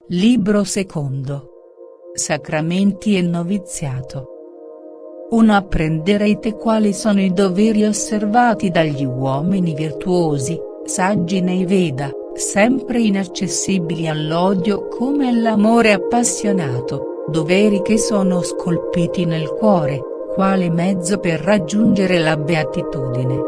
Libro secondo. Sacramenti e noviziato. 1. Apprenderete quali sono i doveri osservati dagli uomini virtuosi, saggi nei Veda, sempre inaccessibili all'odio come all'amore appassionato, doveri che sono scolpiti nel cuore, quale mezzo per raggiungere la beatitudine.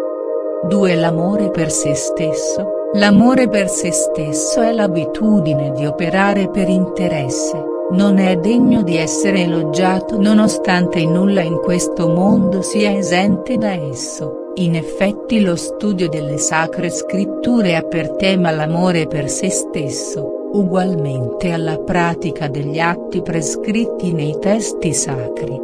2. L'amore per se stesso. L'amore per se stesso è l'abitudine di operare per interesse, non è degno di essere elogiato nonostante nulla in questo mondo sia esente da esso. In effetti lo studio delle sacre scritture ha per tema l'amore per se stesso, ugualmente alla pratica degli atti prescritti nei testi sacri.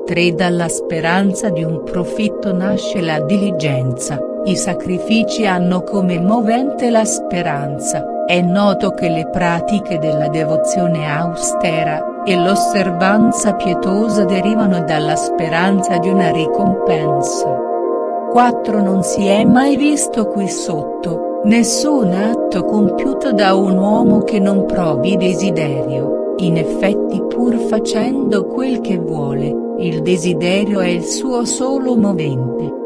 3. Dalla speranza di un profitto nasce la diligenza. I sacrifici hanno come movente la speranza, è noto che le pratiche della devozione austera, e l'osservanza pietosa derivano dalla speranza di una ricompensa. 4. Non si è mai visto qui sotto, nessun atto compiuto da un uomo che non provi desiderio, in effetti pur facendo quel che vuole, il desiderio è il suo solo movente.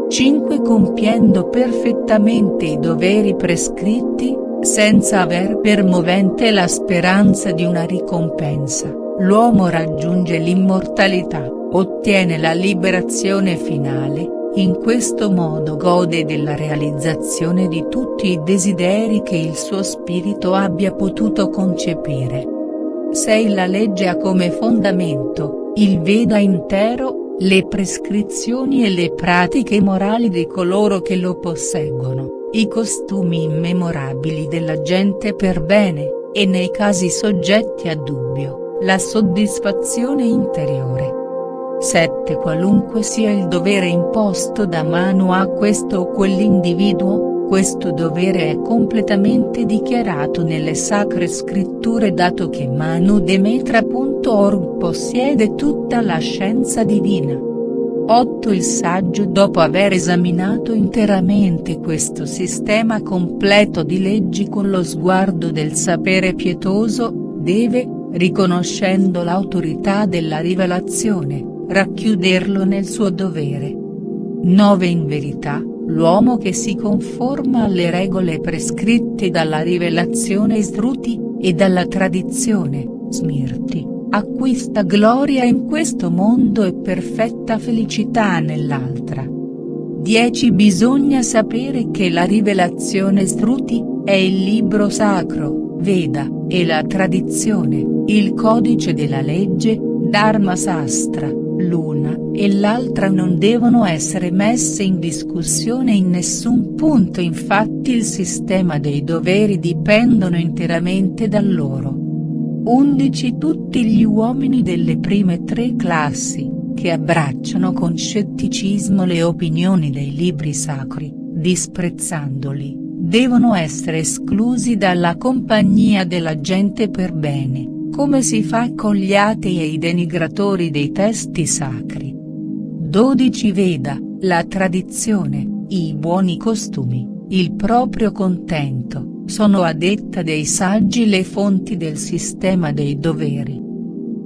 5. Compiendo perfettamente i doveri prescritti, senza aver per movente la speranza di una ricompensa, l'uomo raggiunge l'immortalità, ottiene la liberazione finale, in questo modo gode della realizzazione di tutti i desideri che il suo spirito abbia potuto concepire. 6. La legge ha come fondamento, il Veda intero, le prescrizioni e le pratiche morali di coloro che lo posseggono, i costumi immemorabili della gente per bene, e nei casi soggetti a dubbio, la soddisfazione interiore. 7. Qualunque sia il dovere imposto da mano a questo o quell'individuo, questo dovere è completamente dichiarato nelle sacre scritture dato che manudemetra.org possiede tutta la scienza divina. 8. Il saggio dopo aver esaminato interamente questo sistema completo di leggi con lo sguardo del sapere pietoso, deve, riconoscendo l'autorità della rivelazione, racchiuderlo nel suo dovere. 9. In verità, l'uomo che si conforma alle regole prescritte dalla rivelazione Sruti, e dalla tradizione, Smrti, acquista gloria in questo mondo e perfetta felicità nell'altra. 10. Bisogna sapere che la rivelazione Sruti, è il libro sacro, Veda, e la tradizione, il codice della legge, Dharma Sastra, l'una e l'altra non devono essere messe in discussione in nessun punto, infatti il sistema dei doveri dipendono interamente da loro. 11. Tutti gli uomini delle prime tre classi, che abbracciano con scetticismo le opinioni dei libri sacri, disprezzandoli, devono essere esclusi dalla compagnia della gente per bene, come si fa con gli atei e i denigratori dei testi sacri. 12. Veda, la tradizione, i buoni costumi, il proprio contento, sono a detta dei saggi le fonti del sistema dei doveri.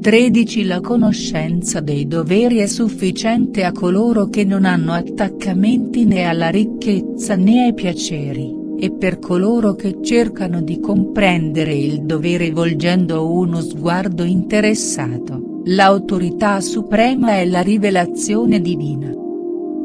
13. La conoscenza dei doveri è sufficiente a coloro che non hanno attaccamenti né alla ricchezza né ai piaceri, e per coloro che cercano di comprendere il dovere volgendo uno sguardo interessato, l'autorità suprema è la rivelazione divina.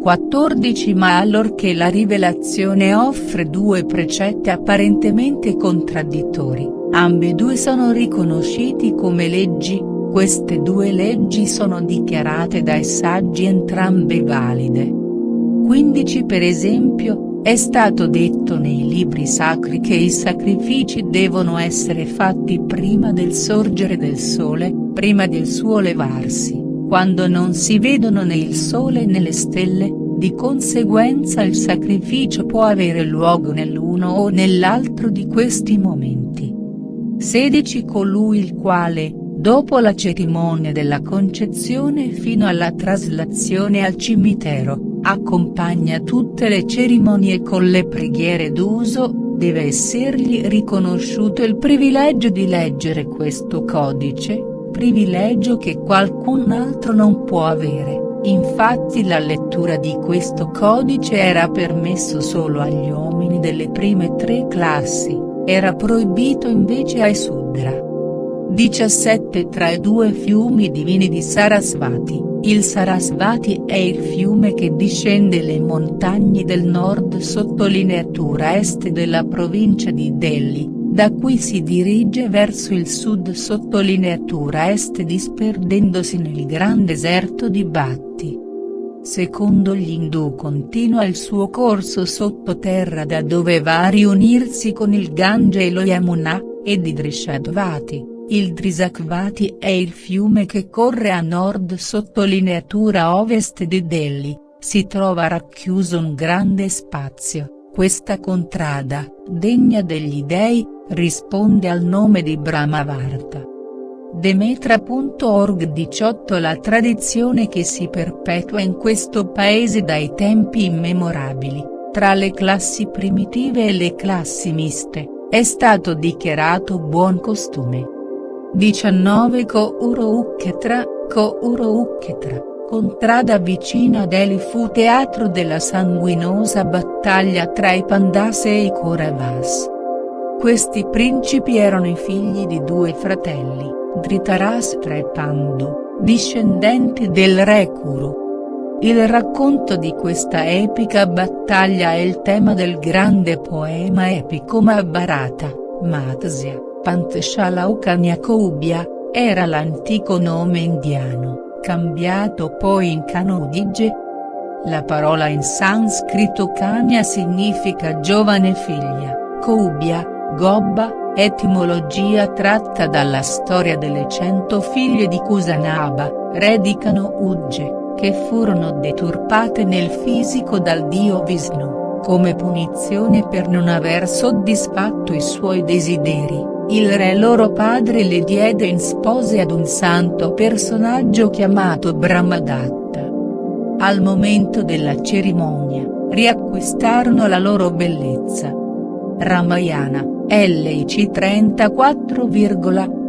14. Ma allorché la rivelazione offre due precetti apparentemente contraddittori, ambedue sono riconosciuti come leggi, queste due leggi sono dichiarate dai saggi entrambe valide. 15. Per esempio, è stato detto nei libri sacri che i sacrifici devono essere fatti prima del sorgere del sole, prima del suo levarsi, quando non si vedono né il sole né le stelle, di conseguenza il sacrificio può avere luogo nell'uno o nell'altro di questi momenti. 16. Colui il quale, dopo la cerimonia della concezione fino alla traslazione al cimitero, accompagna tutte le cerimonie con le preghiere d'uso, deve essergli riconosciuto il privilegio di leggere questo codice, privilegio che qualcun altro non può avere. Infatti la lettura di questo codice era permesso solo agli uomini delle prime 3 classi, era proibito invece ai Sudra. 17 Tra i 2 fiumi divini di Sarasvati, il Sarasvati è il fiume che discende le montagne del nord sottolineatura est della provincia di Delhi, da cui si dirige verso il sud sottolineatura est disperdendosi nel gran deserto di Bhatti. Secondo gli Indù continua il suo corso sottoterra da dove va a riunirsi con il Gange e lo Yamuna, ed i Drishadvati. Il Drisakvati è il fiume che corre a nord sottolineatura ovest di Delhi, si trova racchiuso un grande spazio. Questa contrada, degna degli dei, risponde al nome di Brahmavarta. Demetra.org 18 La tradizione che si perpetua in questo paese dai tempi immemorabili, tra le classi primitive e le classi miste, è stato dichiarato buon costume. 19 Kouro-Ukketra, contrada vicina a Delhi fu teatro della sanguinosa battaglia tra i Pandas e i Kauravas. Questi principi erano i figli di 2 fratelli, Dhritarashtra e Pandu, discendenti del re Kuru. Il racconto di questa epica battaglia è il tema del grande poema epico Mahabharata. Matsya, Pantshala o Kanyakoubhya, era l'antico nome indiano, cambiato poi in Kanudije. La parola in sanscrito Kanya significa giovane figlia, Koubhya, gobba, etimologia tratta dalla storia delle 100 figlie di Kusanaba, re di Kanudje, che furono deturpate nel fisico dal dio Vishnu. Come punizione per non aver soddisfatto i suoi desideri, il re loro padre le diede in spose ad un santo personaggio chiamato Brahmadatta. Al momento della cerimonia, riacquistarono la loro bellezza. Ramayana, LIC 34,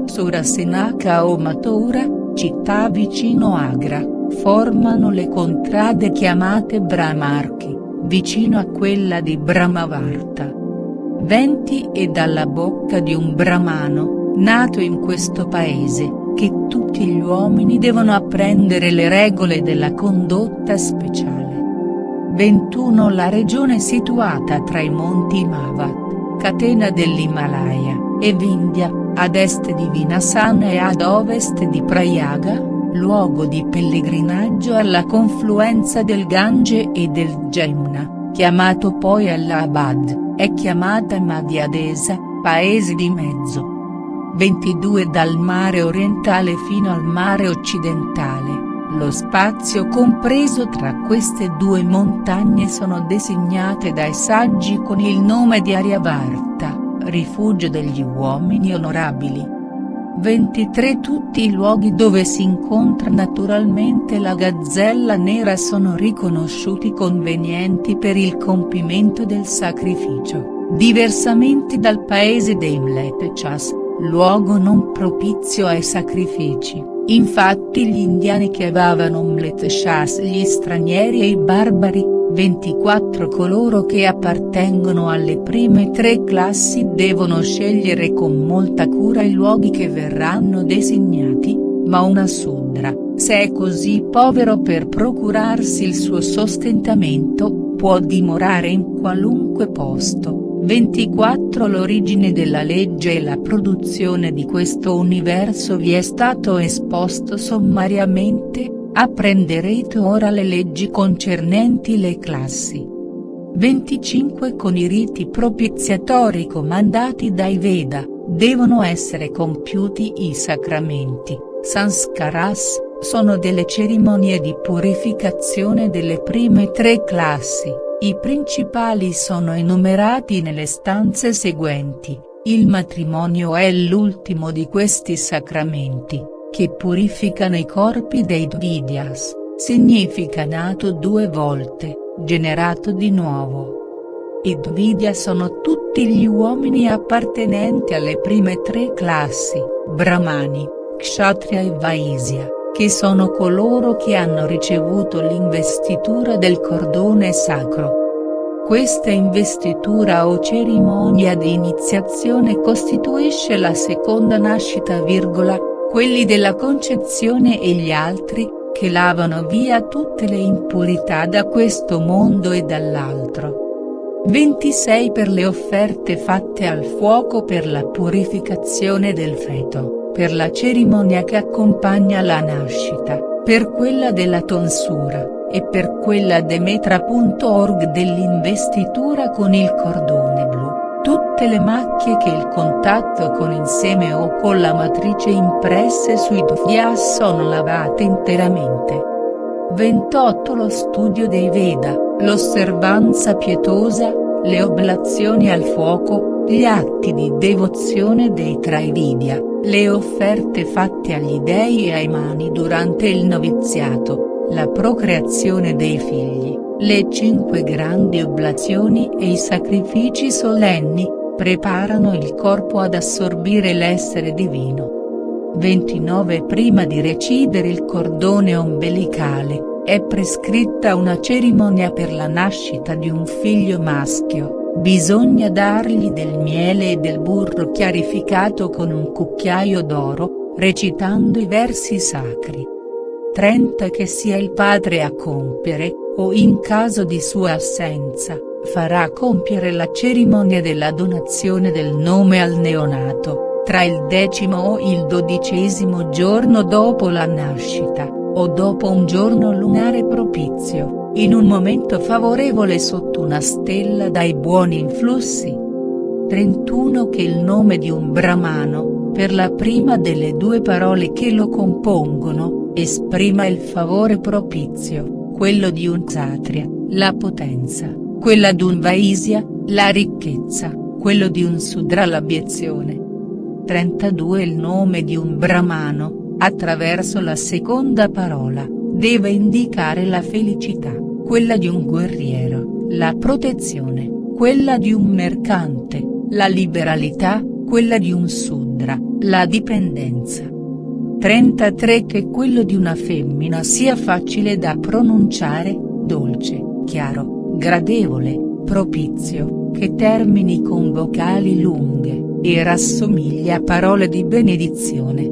Surasenaka o Mathura, città vicino Agra, formano le contrade chiamate Brahmarchi, vicino a quella di Brahmavarta. 20 E dalla bocca di un brahmano, nato in questo paese, che tutti gli uomini devono apprendere le regole della condotta speciale. 21 La regione situata tra i monti Himavat, catena dell'Himalaya, e Vindhya, ad est di Vinasana e ad ovest di Prayaga, luogo di pellegrinaggio alla confluenza del Gange e del Jamuna, chiamato poi Allahabad, è chiamata Madhya Desa, paese di mezzo. 22 Dal mare orientale fino al mare occidentale, lo spazio compreso tra queste 2 montagne sono designate dai saggi con il nome di Aryavarta, rifugio degli uomini onorabili. 23 Tutti i luoghi dove si incontra naturalmente la gazzella nera sono riconosciuti convenienti per il compimento del sacrificio, diversamente dal paese dei Mletchas, luogo non propizio ai sacrifici. Infatti gli indiani chiamavano Mletchas gli stranieri e i barbari. 24 Coloro che appartengono alle prime 3 classi devono scegliere con molta cura i luoghi che verranno designati, ma una Sudra, se è così povero per procurarsi il suo sostentamento, può dimorare in qualunque posto. 24 L'origine della legge e la produzione di questo universo vi è stato esposto sommariamente. Apprenderete ora le leggi concernenti le classi. 25 Con i riti propiziatori comandati dai Veda, devono essere compiuti i sacramenti, sanskaras, sono delle cerimonie di purificazione delle prime 3 classi, i principali sono enumerati nelle stanze seguenti, il matrimonio è l'ultimo di questi sacramenti, che purificano i corpi dei Dvidyas, significa nato 2 volte, generato di nuovo. I Dvija sono tutti gli uomini appartenenti alle prime 3 classi, Brahmani, Kshatriya e Vaisya, che sono coloro che hanno ricevuto l'investitura del cordone sacro. Questa investitura o cerimonia di iniziazione costituisce la seconda nascita, quelli della concezione e gli altri, che lavano via tutte le impurità da questo mondo e dall'altro. 26 per le offerte fatte al fuoco per la purificazione del feto, per la cerimonia che accompagna la nascita, per quella della tonsura, e per quella Demetra.org dell'investitura con il cordone blu. Tutte le macchie che il contatto con il seme o con la matrice impresse sui Dvija sono lavate interamente. 28 Lo studio dei Veda, l'osservanza pietosa, le oblazioni al fuoco, gli atti di devozione dei Traividya, le offerte fatte agli dei e ai mani durante il noviziato, la procreazione dei figli, le 5 grandi oblazioni e i sacrifici solenni, preparano il corpo ad assorbire l'essere divino. 29 Prima di recidere il cordone ombelicale, è prescritta una cerimonia per la nascita di un figlio maschio, bisogna dargli del miele e del burro chiarificato con un cucchiaio d'oro, recitando i versi sacri. 30 Che sia il padre a compiere, o in caso di sua assenza, farà compiere la cerimonia della donazione del nome al neonato, tra il 10° o il 12° giorno dopo la nascita, o dopo un giorno lunare propizio, in un momento favorevole sotto una stella dai buoni influssi. 31 Che il nome di un brahmano, per la prima delle 2 parole che lo compongono, esprima il favore propizio, quello di un kshatriya, la potenza, quella di un vaisya, la ricchezza, quello di un sudra l'abiezione. 32 Il nome di un brahmano, attraverso la seconda parola, deve indicare la felicità, quella di un guerriero, la protezione, quella di un mercante, la liberalità, quella di un sudra, la dipendenza. 33 Che quello di una femmina sia facile da pronunciare, dolce, chiaro, gradevole, propizio, che termini con vocali lunghe, e rassomiglia a parole di benedizione.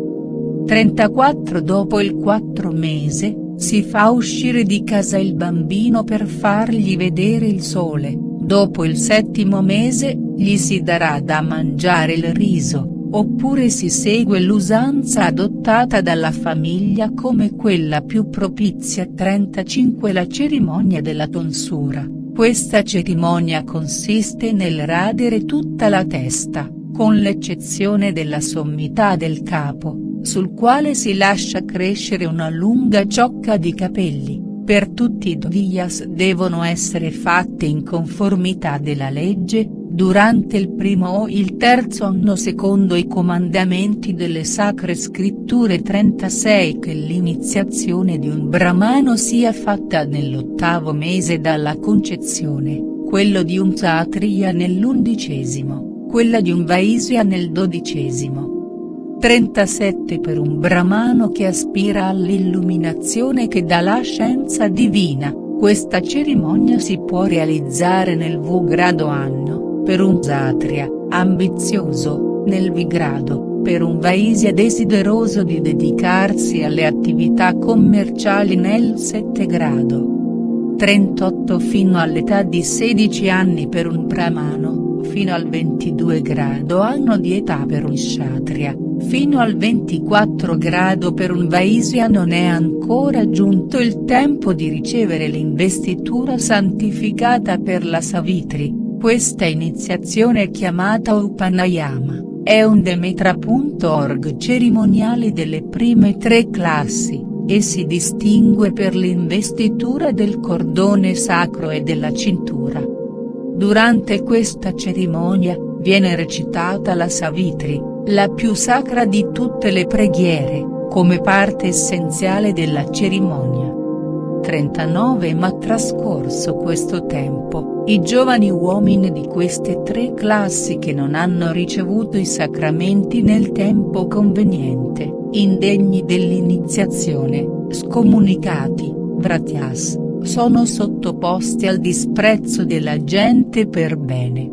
34 Dopo il 4° mese, si fa uscire di casa il bambino per fargli vedere il sole, dopo il 7° mese, gli si darà da mangiare il riso, oppure si segue l'usanza adottata dalla famiglia come quella più propizia. 35 La cerimonia della tonsura, questa cerimonia consiste nel radere tutta la testa, con l'eccezione della sommità del capo, sul quale si lascia crescere una lunga ciocca di capelli. Per tutti i Dvijas devono essere fatte in conformità della legge, durante il 1° o il 3° anno secondo i comandamenti delle sacre scritture. 36 Che l'iniziazione di un brahmano sia fatta nell'8° mese dalla concezione, quello di un kshatriya nell'11°, quella di un vaisya nel 12°. 37 Per un brahmano che aspira all'illuminazione che dà la scienza divina, questa cerimonia si può realizzare nel V-grado anno, per un kshatriya, ambizioso, nel V-grado, per un vaisya desideroso di dedicarsi alle attività commerciali nel 7° 38 Fino all'età di 16 anni per un brahmano, fino al 22° anno di età per un kshatriya, fino al 24° per un vaisya. Non è ancora giunto il tempo di ricevere l'investitura santificata per la Savitri. Questa iniziazione è chiamata Upanayama, è un Demetra.org cerimoniale delle prime 3 classi, e si distingue per l'investitura del cordone sacro e della cintura. Durante questa cerimonia, viene recitata la Savitri, la più sacra di tutte le preghiere, come parte essenziale della cerimonia. 39. Ma trascorso questo tempo, i giovani uomini di queste 3 classi che non hanno ricevuto i sacramenti nel tempo conveniente, indegni dell'iniziazione, scomunicati, vratias, sono sottoposti al disprezzo della gente per bene.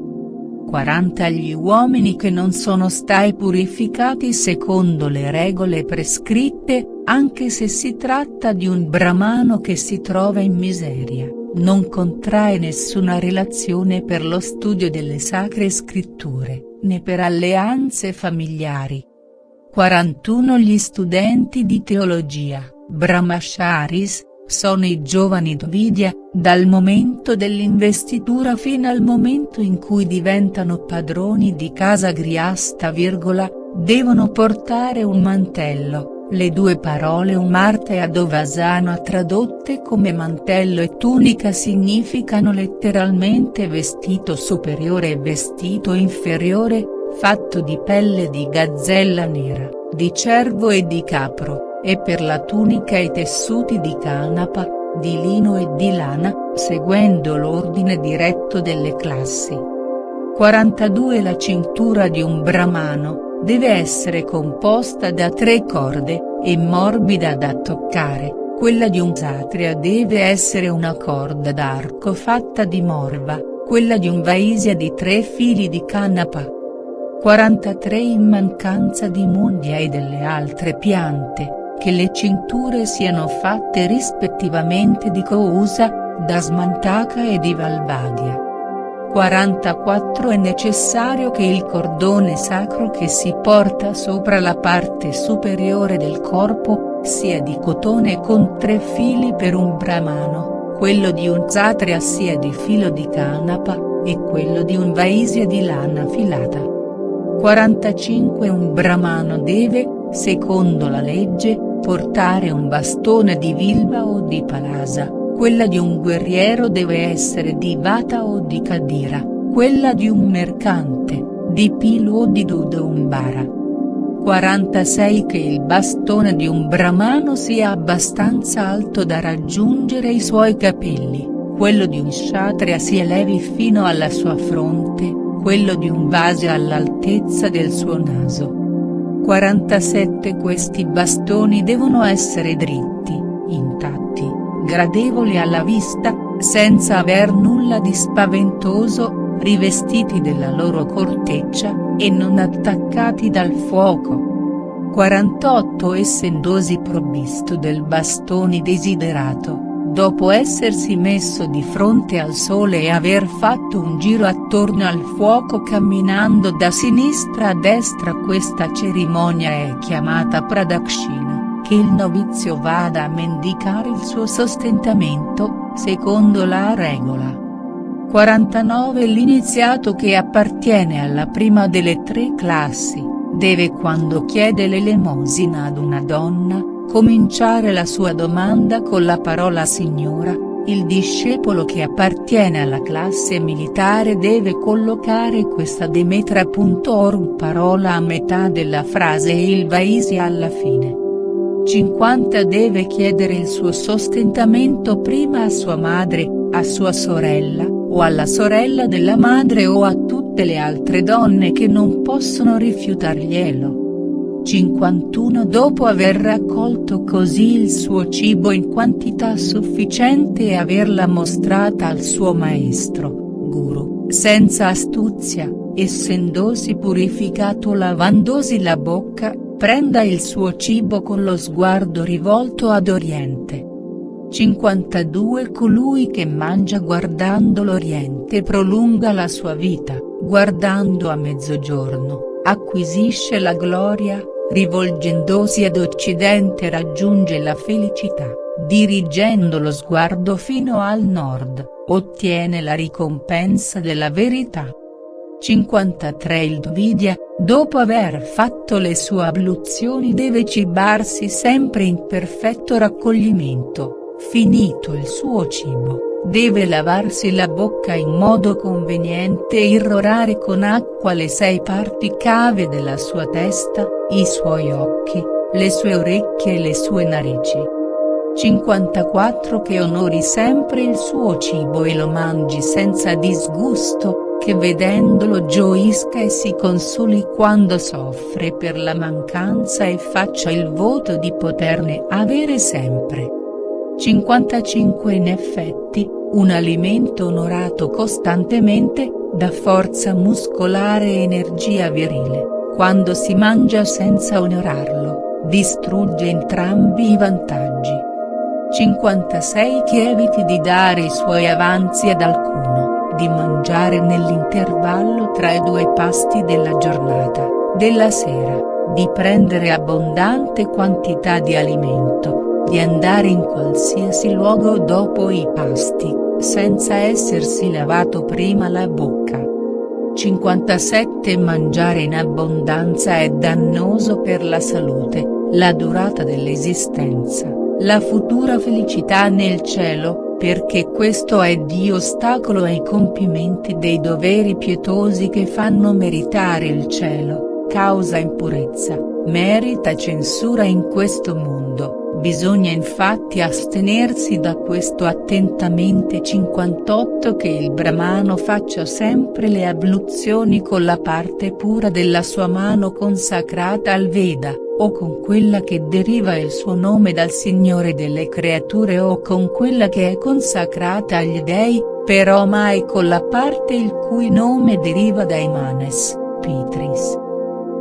40. Gli uomini che non sono stati purificati secondo le regole prescritte, anche se si tratta di un brahmano che si trova in miseria, non contrae nessuna relazione per lo studio delle sacre scritture, né per alleanze familiari. 41. Gli studenti di teologia, brahmacharis, sono i giovani Dvidya, dal momento dell'investitura fino al momento in cui diventano padroni di casa griasta, devono portare un mantello. Le 2 parole Umarta e Adovasana tradotte come mantello e tunica significano letteralmente vestito superiore e vestito inferiore, fatto di pelle di gazzella nera, di cervo e di capro, e per la tunica i tessuti di canapa, di lino e di lana, seguendo l'ordine diretto delle classi. 42. La cintura di un brahmano deve essere composta da 3 corde, e morbida da toccare. Quella di un kshatriya deve essere una corda d'arco fatta di morva, quella di un vaisya di 3 fili di canapa. 43. In mancanza di mundia e delle altre piante, che le cinture siano fatte rispettivamente di Kousa, Dasmantaka e di Valvadia. 44. È necessario che il cordone sacro che si porta sopra la parte superiore del corpo, sia di cotone con 3 fili per un brahmano, quello di un kshatriya sia di filo di canapa, e quello di un vaisya di lana filata. 45. Un brahmano deve, secondo la legge, portare un bastone di vilva o di palasa, quella di un guerriero deve essere di vata o di kadira, quella di un mercante, di pilu o di dudaumbara. 46. Che il bastone di un brahmano sia abbastanza alto da raggiungere i suoi capelli, quello di un kshatriya si elevi fino alla sua fronte, quello di un vaisya all'altezza del suo naso. 47. Questi bastoni devono essere dritti, intatti, gradevoli alla vista, senza aver nulla di spaventoso, rivestiti della loro corteccia, e non attaccati dal fuoco. 48. Essendosi provvisto del bastone desiderato, dopo essersi messo di fronte al sole e aver fatto un giro attorno al fuoco camminando da sinistra a destra, questa cerimonia è chiamata pradakshina, che il novizio vada a mendicare il suo sostentamento, secondo la regola. 49. L'iniziato che appartiene alla prima delle 3 classi, deve, quando chiede l'elemosina ad una donna, cominciare la sua domanda con la parola signora. Il discepolo che appartiene alla classe militare deve collocare questa Demetra.org parola a metà della frase e il vaisya alla fine. 50. Deve chiedere il suo sostentamento prima a sua madre, a sua sorella, o alla sorella della madre o a tutte le altre donne che non possono rifiutarglielo. 51. Dopo aver raccolto così il suo cibo in quantità sufficiente e averla mostrata al suo maestro, guru, senza astuzia, essendosi purificato lavandosi la bocca, prenda il suo cibo con lo sguardo rivolto ad oriente. 52. Colui che mangia guardando l'oriente prolunga la sua vita, guardando a mezzogiorno, acquisisce la gloria, rivolgendosi ad occidente raggiunge la felicità, dirigendo lo sguardo fino al nord, ottiene la ricompensa della verità. 53. Il Dvidya, dopo aver fatto le sue abluzioni deve cibarsi sempre in perfetto raccoglimento, finito il suo cibo, deve lavarsi la bocca in modo conveniente e irrorare con acqua le 6 parti cave della sua testa, i suoi occhi, le sue orecchie e le sue narici. 54 Che onori sempre il suo cibo e lo mangi senza disgusto, che vedendolo gioisca e si consoli quando soffre per la mancanza e faccia il voto di poterne avere sempre. 55 In effetti, un alimento onorato costantemente, dà forza muscolare e energia virile, quando si mangia senza onorarlo, distrugge entrambi i vantaggi. 56 Che eviti di dare i suoi avanzi ad alcuno, di mangiare nell'intervallo tra i due pasti della giornata, della sera, di prendere abbondante quantità di alimento, di andare in qualsiasi luogo dopo i pasti, senza essersi lavato prima la bocca. 57 Mangiare in abbondanza è dannoso per la salute, la durata dell'esistenza, la futura felicità nel cielo, perché questo è di ostacolo ai compimenti dei doveri pietosi che fanno meritare il cielo, causa impurezza, merita censura in questo mondo. Bisogna infatti astenersi da questo attentamente. 58 Che il brahmano faccia sempre le abluzioni con la parte pura della sua mano consacrata al Veda, o con quella che deriva il suo nome dal Signore delle creature o con quella che è consacrata agli dei, però mai con la parte il cui nome deriva dai Manes, Pitris.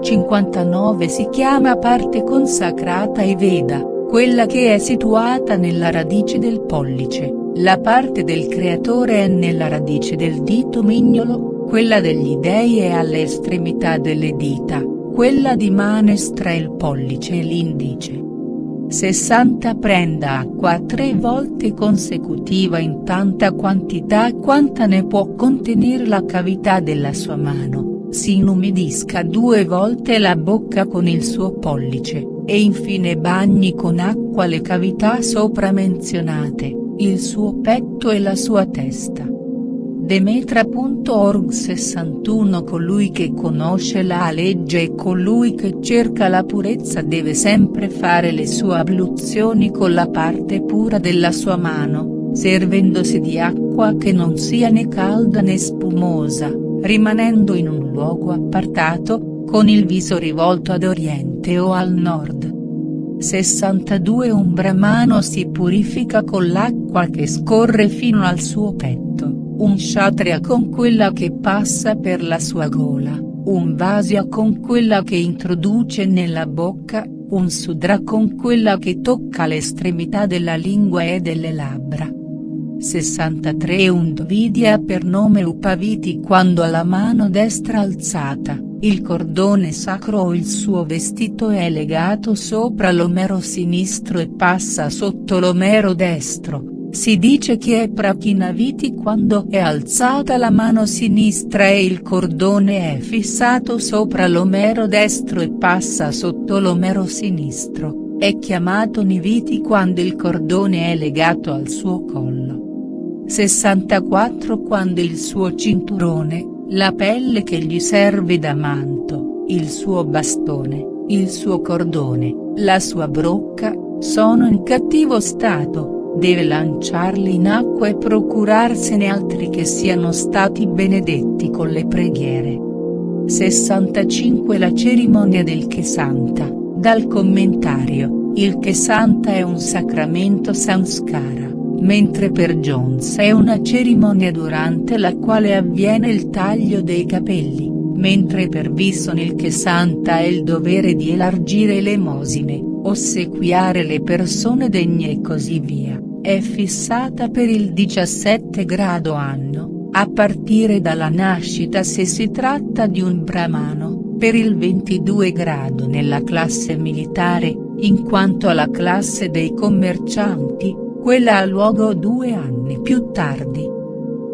59 Si chiama parte consacrata ai Veda quella che è situata nella radice del pollice, la parte del creatore è nella radice del dito mignolo, quella degli dei è alle estremità delle dita, quella di Manes tra il pollice e l'indice. 60 Prenda acqua 3 volte consecutiva in tanta quantità quanta ne può contenere la cavità della sua mano, si inumidisca 2 volte la bocca con il suo pollice, e infine bagni con acqua le cavità sopra menzionate, il suo petto e la sua testa. Demetra.org 61 Colui che conosce la legge e colui che cerca la purezza deve sempre fare le sue abluzioni con la parte pura della sua mano, servendosi di acqua che non sia né calda né spumosa, rimanendo in un luogo appartato, con il viso rivolto ad oriente o al nord. 62 Un brahmano si purifica con l'acqua che scorre fino al suo petto, un kshatriya con quella che passa per la sua gola, un vasya con quella che introduce nella bocca, un sudra con quella che tocca l'estremità della lingua e delle labbra. 63 Un dvidya per nome Upaviti quando ha la mano destra alzata, il cordone sacro o il suo vestito è legato sopra l'omero sinistro e passa sotto l'omero destro, si dice che è Prakinaviti quando è alzata la mano sinistra e il cordone è fissato sopra l'omero destro e passa sotto l'omero sinistro, è chiamato Niviti quando il cordone è legato al suo collo. 64 Quando il suo cinturone, la pelle che gli serve da manto, il suo bastone, il suo cordone, la sua brocca, sono in cattivo stato, deve lanciarli in acqua e procurarsene altri che siano stati benedetti con le preghiere. 65 La cerimonia del Kesanta, dal commentario, il Kesanta è un sacramento sanskara, mentre per Jones è una cerimonia durante la quale avviene il taglio dei capelli, mentre per Visson il Kesanta è il dovere di elargire elemosine, ossequiare le persone degne e così via, è fissata per il 17 grado anno, a partire dalla nascita se si tratta di un brahmano, per il 22 grado nella classe militare, in quanto alla classe dei commercianti, quella ha luogo 2 anni più tardi.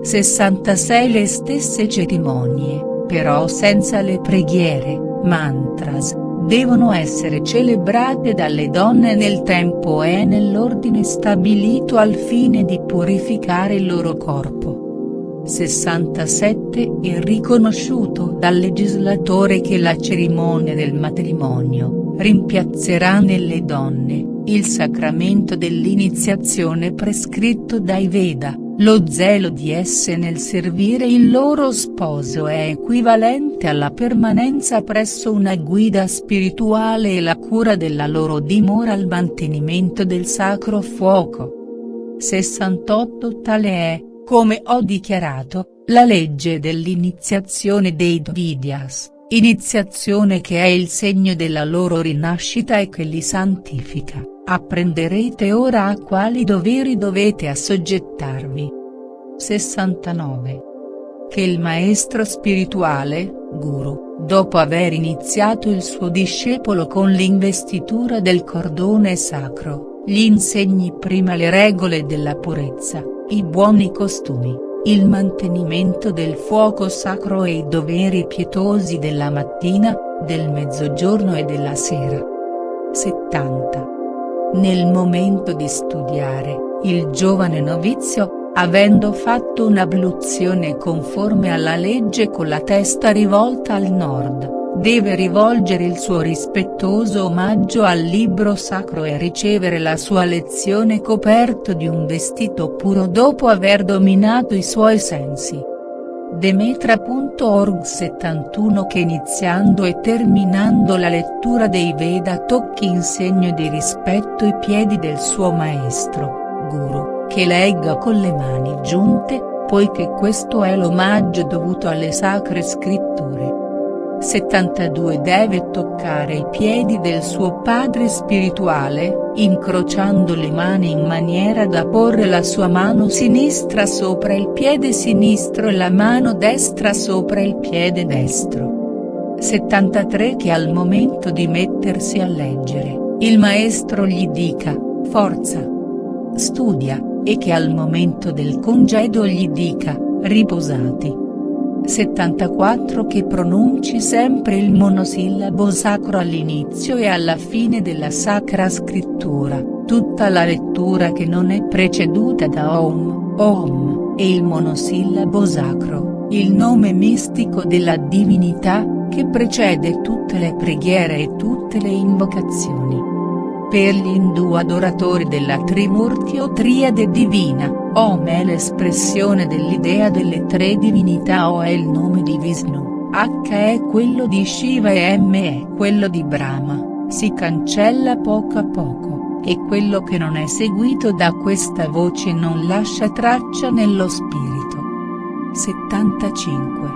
66 Le stesse cerimonie, però senza le preghiere, mantras, devono essere celebrate dalle donne nel tempo e nell'ordine stabilito al fine di purificare il loro corpo. 67 È riconosciuto dal legislatore che la cerimonia del matrimonio, rimpiazzerà nelle donne, il sacramento dell'iniziazione prescritto dai Veda. Lo zelo di esse nel servire il loro sposo è equivalente alla permanenza presso una guida spirituale e la cura della loro dimora al mantenimento del sacro fuoco. 68 Tale è, come ho dichiarato, la legge dell'iniziazione dei Dvidyas, iniziazione che è il segno della loro rinascita e che li santifica. Apprenderete ora a quali doveri dovete assoggettarvi. 69. Che il maestro spirituale, Guru, dopo aver iniziato il suo discepolo con l'investitura del cordone sacro, gli insegni prima le regole della purezza, i buoni costumi, il mantenimento del fuoco sacro e i doveri pietosi della mattina, del mezzogiorno e della sera. 70. Nel momento di studiare, il giovane novizio, avendo fatto un'abluzione conforme alla legge con la testa rivolta al nord, deve rivolgere il suo rispettoso omaggio al libro sacro e ricevere la sua lezione coperto di un vestito puro dopo aver dominato i suoi sensi. Demetra.org 71 Che iniziando e terminando la lettura dei Veda tocchi in segno di rispetto i piedi del suo maestro, Guru, che legga con le mani giunte, poiché questo è l'omaggio dovuto alle sacre scritture. 72 Deve toccare i piedi del suo padre spirituale, incrociando le mani in maniera da porre la sua mano sinistra sopra il piede sinistro e la mano destra sopra il piede destro. 73 Che al momento di mettersi a leggere, il maestro gli dica, forza, studia, e che al momento del congedo gli dica, riposati. 74 Che pronunci sempre il monosillabo sacro all'inizio e alla fine della sacra scrittura, tutta la lettura che non è preceduta da Om, Om, e il monosillabo sacro, il nome mistico della divinità, che precede tutte le preghiere e tutte le invocazioni. Per gli Hindu adoratori della Trimurti o triade divina, Om è l'espressione dell'idea delle tre divinità. O è il nome di Vishnu, H è quello di Shiva e M è quello di Brahma, si cancella poco a poco, e quello che non è seguito da questa voce non lascia traccia nello spirito. 75.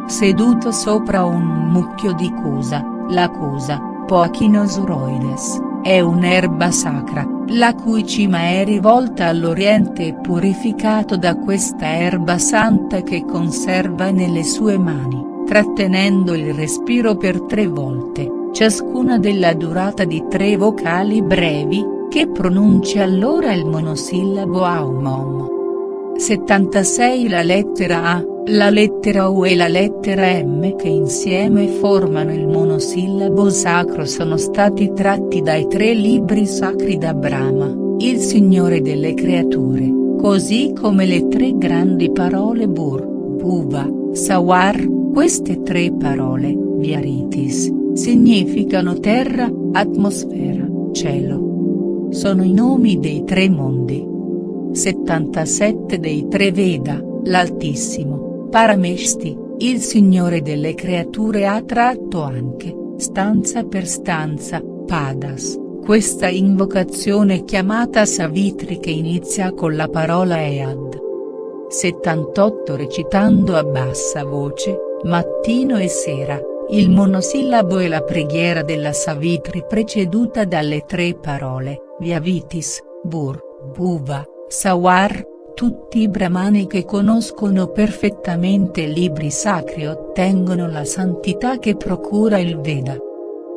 Seduto sopra un mucchio di cosa, la cosa, Poachinosuroides, è un'erba sacra, la cui cima è rivolta all'oriente e purificato da questa erba santa che conserva nelle sue mani, trattenendo il respiro per 3 volte, ciascuna della durata di 3 vocali brevi, che pronunci allora il monosillabo Aum Om. 76 La lettera A, la lettera U e la lettera M che insieme formano il monosillabo sacro sono stati tratti dai 3 libri sacri da Brahma, il Signore delle creature, così come le 3 grandi parole Bur, Bhuva, Sawar. Queste 3 parole, Vyaritis, significano terra, atmosfera, cielo. Sono i nomi dei 3 mondi. 77 Dei 3 Veda, l'Altissimo, Parameshti, il Signore delle creature ha tratto anche, stanza per stanza, Padas, questa invocazione chiamata Savitri che inizia con la parola Ead. 78 Recitando a bassa voce, mattino e sera, il monosillabo e la preghiera della Savitri preceduta dalle 3 parole, Vyavitis, Bur, Bhuva, Sawar. Tutti i brahmani che conoscono perfettamente i libri sacri ottengono la santità che procura il Veda.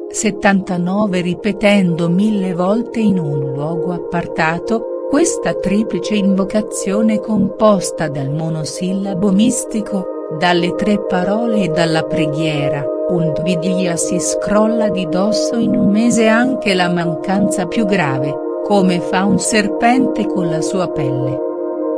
79 Ripetendo 1000 volte in un luogo appartato, questa triplice invocazione composta dal monosillabo mistico, dalle 3 parole e dalla preghiera, un Dvidya si scrolla di dosso in un mese anche la mancanza più grave, come fa un serpente con la sua pelle.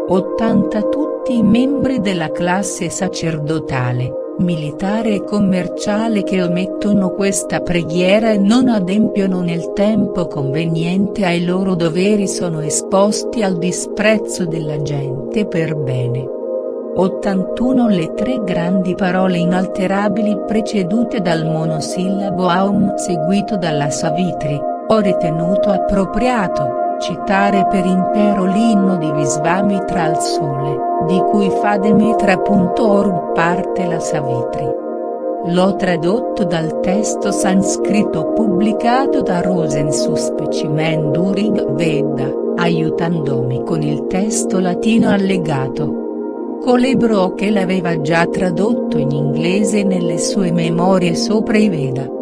80 Tutti i membri della classe sacerdotale, militare e commerciale che omettono questa preghiera e non adempiono nel tempo conveniente ai loro doveri sono esposti al disprezzo della gente per bene. 81 Le tre grandi parole inalterabili precedute dal monosillabo Aum seguito dalla Savitri, ho ritenuto appropriato citare per intero l'inno di Visvamitra al sole, di cui fa Demetra.org parte la Savitri. L'ho tradotto dal testo sanscrito pubblicato da Rosen su Specimen Rig Veda, aiutandomi con il testo latino allegato. Colebro che l'aveva già tradotto in inglese nelle sue memorie sopra i Veda.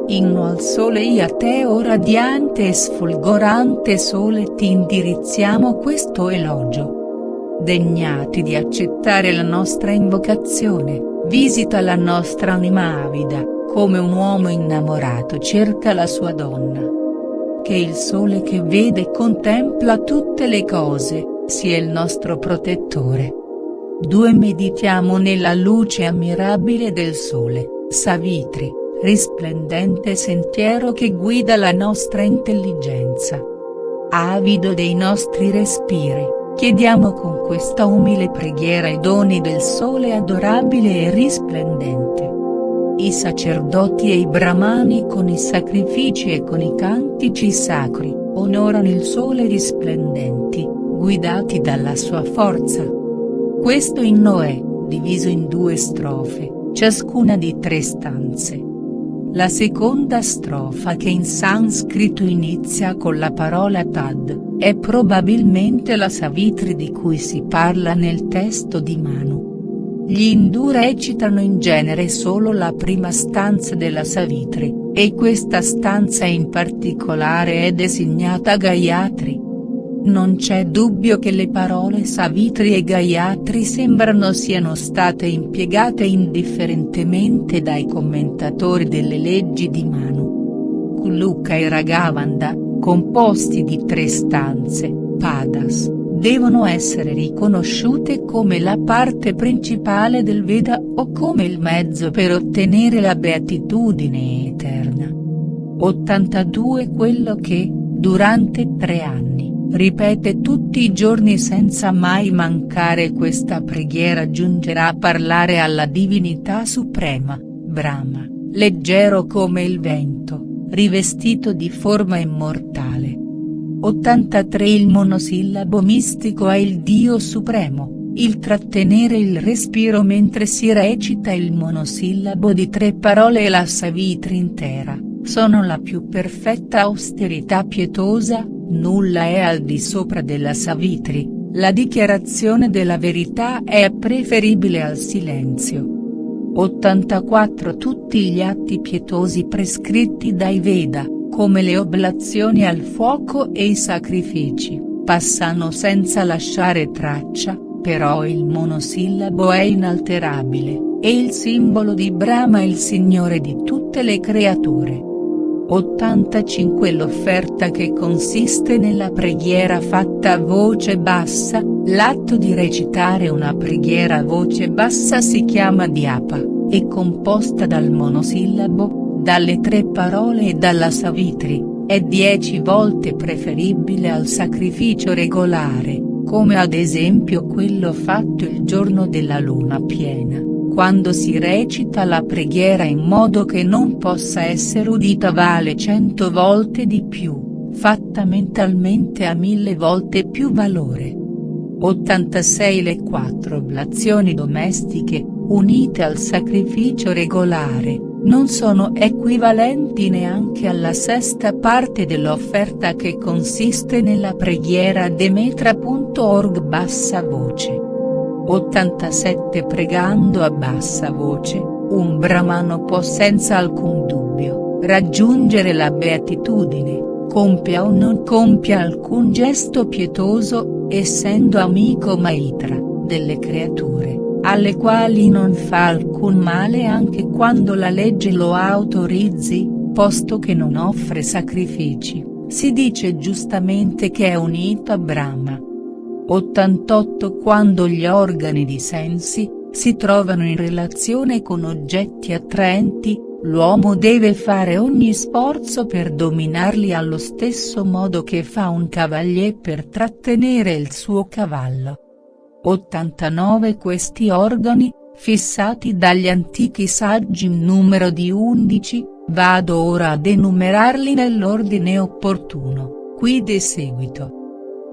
Inno al sole e a te o radiante e sfolgorante sole ti indirizziamo questo elogio. Degnati di accettare la nostra invocazione, visita la nostra anima avida, come un uomo innamorato cerca la sua donna. Che il sole che vede e contempla tutte le cose, sia il nostro protettore. 2 Meditiamo nella luce ammirabile del sole, Savitri, risplendente sentiero che guida la nostra intelligenza. Avido dei nostri respiri, chiediamo con questa umile preghiera i doni del sole adorabile e risplendente. I sacerdoti e i brahmani con i sacrifici e con i cantici sacri, onorano il sole risplendenti, guidati dalla sua forza. Questo inno è, diviso in 2 strofe, ciascuna di 3 stanze. La seconda strofa che in sanscrito inizia con la parola Tad, è probabilmente la Savitri di cui si parla nel testo di Manu. Gli Indù recitano in genere solo la prima stanza della Savitri, e questa stanza in particolare è designata Gayatri. Non c'è dubbio che le parole Savitri e Gayatri sembrano siano state impiegate indifferentemente dai commentatori delle leggi di Manu. Kulluka e Raghavanda, composti di 3 stanze, Padas, devono essere riconosciute come la parte principale del Veda o come il mezzo per ottenere la beatitudine eterna. 82 Quello che, durante 3 anni, ripete tutti i giorni senza mai mancare questa preghiera giungerà a parlare alla divinità suprema, Brahma, leggero come il vento, rivestito di forma immortale. 83 Il monosillabo mistico è il Dio supremo, il trattenere il respiro mentre si recita il monosillabo di 3 parole e la Savitri intera, sono la più perfetta austerità pietosa. Nulla è al di sopra della Savitri, la dichiarazione della verità è preferibile al silenzio. 84 Tutti gli atti pietosi prescritti dai Veda, come le oblazioni al fuoco e i sacrifici, passano senza lasciare traccia, però il monosillabo è inalterabile, e il simbolo di Brahma il Signore di tutte le creature. 85 L'offerta che consiste nella preghiera fatta a voce bassa, l'atto di recitare una preghiera a voce bassa si chiama Dhyapa, è composta dal monosillabo, dalle 3 parole e dalla Savitri, è 10 volte preferibile al sacrificio regolare, come ad esempio quello fatto il giorno della luna piena. Quando si recita la preghiera in modo che non possa essere udita vale 100 volte di più, fatta mentalmente ha 1000 volte più valore. 86 Le 4 oblazioni domestiche, unite al sacrificio regolare, non sono equivalenti neanche alla 6ª parte dell'offerta che consiste nella preghiera Demetra.org bassa voce. 87 Pregando a bassa voce, un brahmano può senza alcun dubbio, raggiungere la beatitudine, compia o non compia alcun gesto pietoso, essendo amico Maitra, delle creature, alle quali non fa alcun male anche quando la legge lo autorizzi, posto che non offre sacrifici, si dice giustamente che è unito a Brahma. 88 Quando gli organi di sensi, si trovano in relazione con oggetti attraenti, l'uomo deve fare ogni sforzo per dominarli allo stesso modo che fa un cavalier per trattenere il suo cavallo. 89 Questi organi, fissati dagli antichi saggi in numero di 11, vado ora ad enumerarli nell'ordine opportuno, qui di seguito.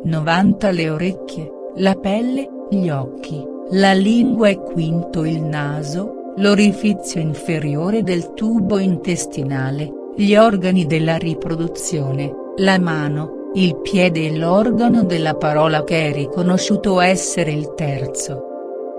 90 Le orecchie, la pelle, gli occhi, la lingua e quinto il naso, l'orifizio inferiore del tubo intestinale, gli organi della riproduzione, la mano, il piede e l'organo della parola che è riconosciuto essere il terzo.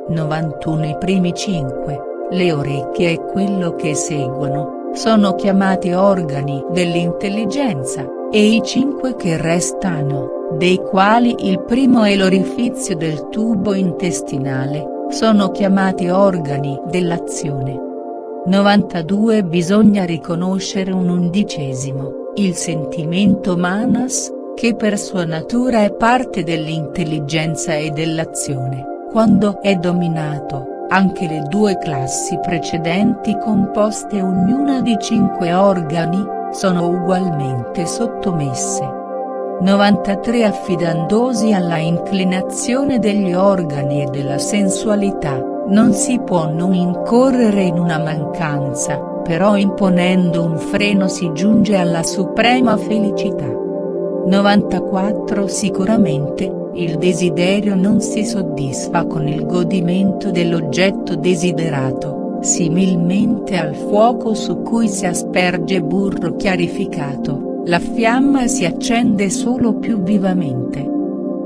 91 I primi 5, le orecchie e quello che seguono, sono chiamati organi dell'intelligenza, e i 5 che restano, dei quali il primo è l'orifizio del tubo intestinale, sono chiamati organi dell'azione. 92 Bisogna riconoscere un undicesimo, il sentimento manas, che per sua natura è parte dell'intelligenza e dell'azione, quando è dominato, anche le due classi precedenti composte ognuna di 5 organi, sono ugualmente sottomesse. 93 Affidandosi alla inclinazione degli organi e della sensualità, non si può non incorrere in una mancanza, però imponendo un freno si giunge alla suprema felicità. 94 Sicuramente, il desiderio non si soddisfa con il godimento dell'oggetto desiderato, similmente al fuoco su cui si asperge burro chiarificato. La fiamma si accende solo più vivamente.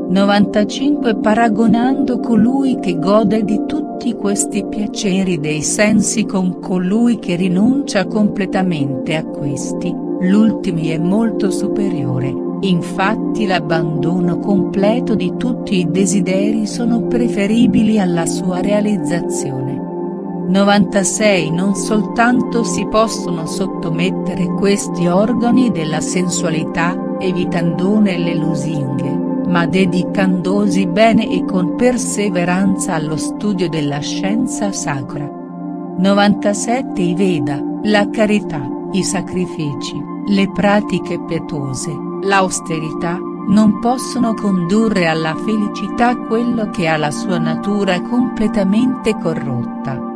95 Paragonando colui che gode di tutti questi piaceri dei sensi con colui che rinuncia completamente a questi, l'ultimi è molto superiore, infatti l'abbandono completo di tutti i desideri sono preferibili alla sua realizzazione. 96 Non soltanto si possono sottomettere questi organi della sensualità, evitandone le lusinghe, ma dedicandosi bene e con perseveranza allo studio della scienza sacra. 97 I Veda, la carità, i sacrifici, le pratiche pietose, l'austerità, non possono condurre alla felicità quello che ha la sua natura completamente corrotta.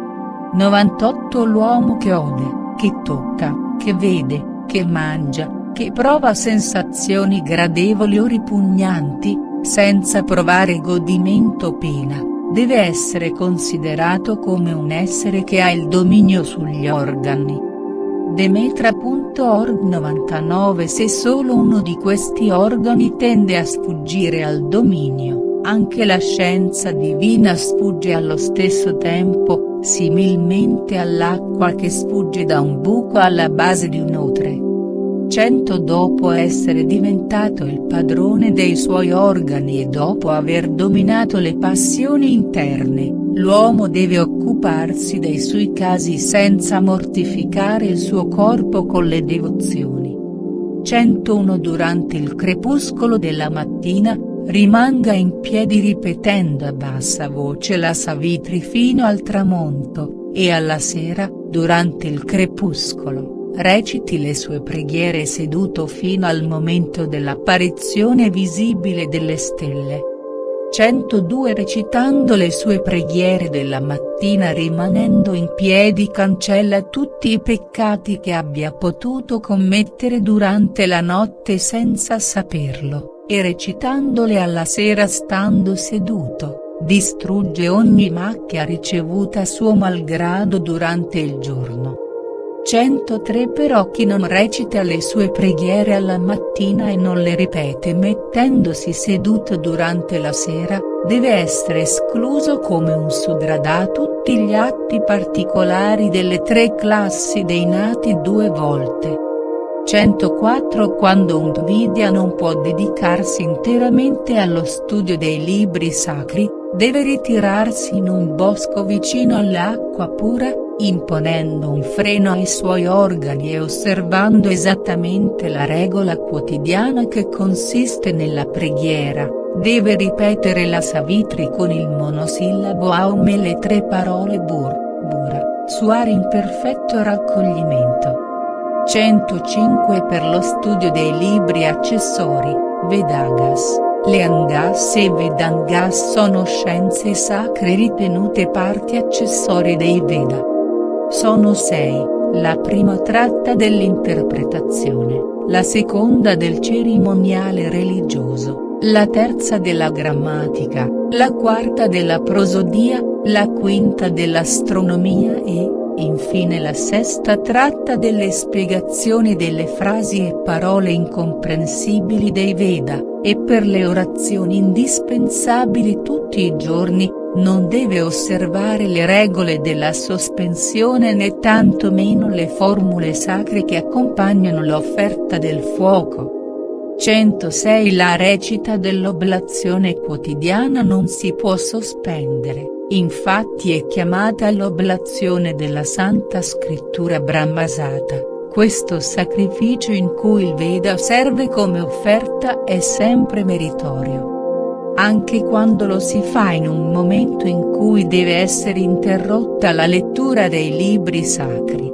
98 L'uomo che ode, che tocca, che vede, che mangia, che prova sensazioni gradevoli o ripugnanti, senza provare godimento o pena, deve essere considerato come un essere che ha il dominio sugli organi. Demetra.org 99 Se solo uno di questi organi tende a sfuggire al dominio, anche la scienza divina sfugge allo stesso tempo, similmente all'acqua che sfugge da un buco alla base di un otre. 100 Dopo essere diventato il padrone dei suoi organi e dopo aver dominato le passioni interne, l'uomo deve occuparsi dei suoi casi senza mortificare il suo corpo con le devozioni. 101 Durante il crepuscolo della mattina, rimanga in piedi ripetendo a bassa voce la Savitri fino al tramonto, e alla sera, durante il crepuscolo, reciti le sue preghiere seduto fino al momento dell'apparizione visibile delle stelle. 102 Recitando le sue preghiere della mattina rimanendo in piedi cancella tutti i peccati che abbia potuto commettere durante la notte senza saperlo, e recitandole alla sera stando seduto, distrugge ogni macchia ricevuta a suo malgrado durante il giorno. 103 Però chi non recita le sue preghiere alla mattina e non le ripete mettendosi seduto durante la sera, deve essere escluso come un Sudra da tutti gli atti particolari delle 3 classi dei nati 2 volte. 104 Quando un Dvidya non può dedicarsi interamente allo studio dei libri sacri, deve ritirarsi in un bosco vicino all'acqua pura, imponendo un freno ai suoi organi e osservando esattamente la regola quotidiana che consiste nella preghiera, deve ripetere la Savitri con il monosillabo Aum e le 3 parole Bura, Suari in perfetto raccoglimento. 105 per lo studio dei libri accessori, Vedangas. Le Angas e Vedangas sono scienze sacre ritenute parti accessorie dei Veda. Sono 6, la prima tratta dell'interpretazione, la seconda del cerimoniale religioso, la terza della grammatica, la quarta della prosodia, la quinta dell'astronomia e, infine la sesta tratta delle spiegazioni delle frasi e parole incomprensibili dei Veda, e per le orazioni indispensabili tutti i giorni, non deve osservare le regole della sospensione né tantomeno le formule sacre che accompagnano l'offerta del fuoco. 106 La recita dell'oblazione quotidiana non si può sospendere, infatti è chiamata l'oblazione della Santa Scrittura Brahmasata. Questo sacrificio in cui il Veda serve come offerta è sempre meritorio. Anche quando lo si fa in un momento in cui deve essere interrotta la lettura dei libri sacri.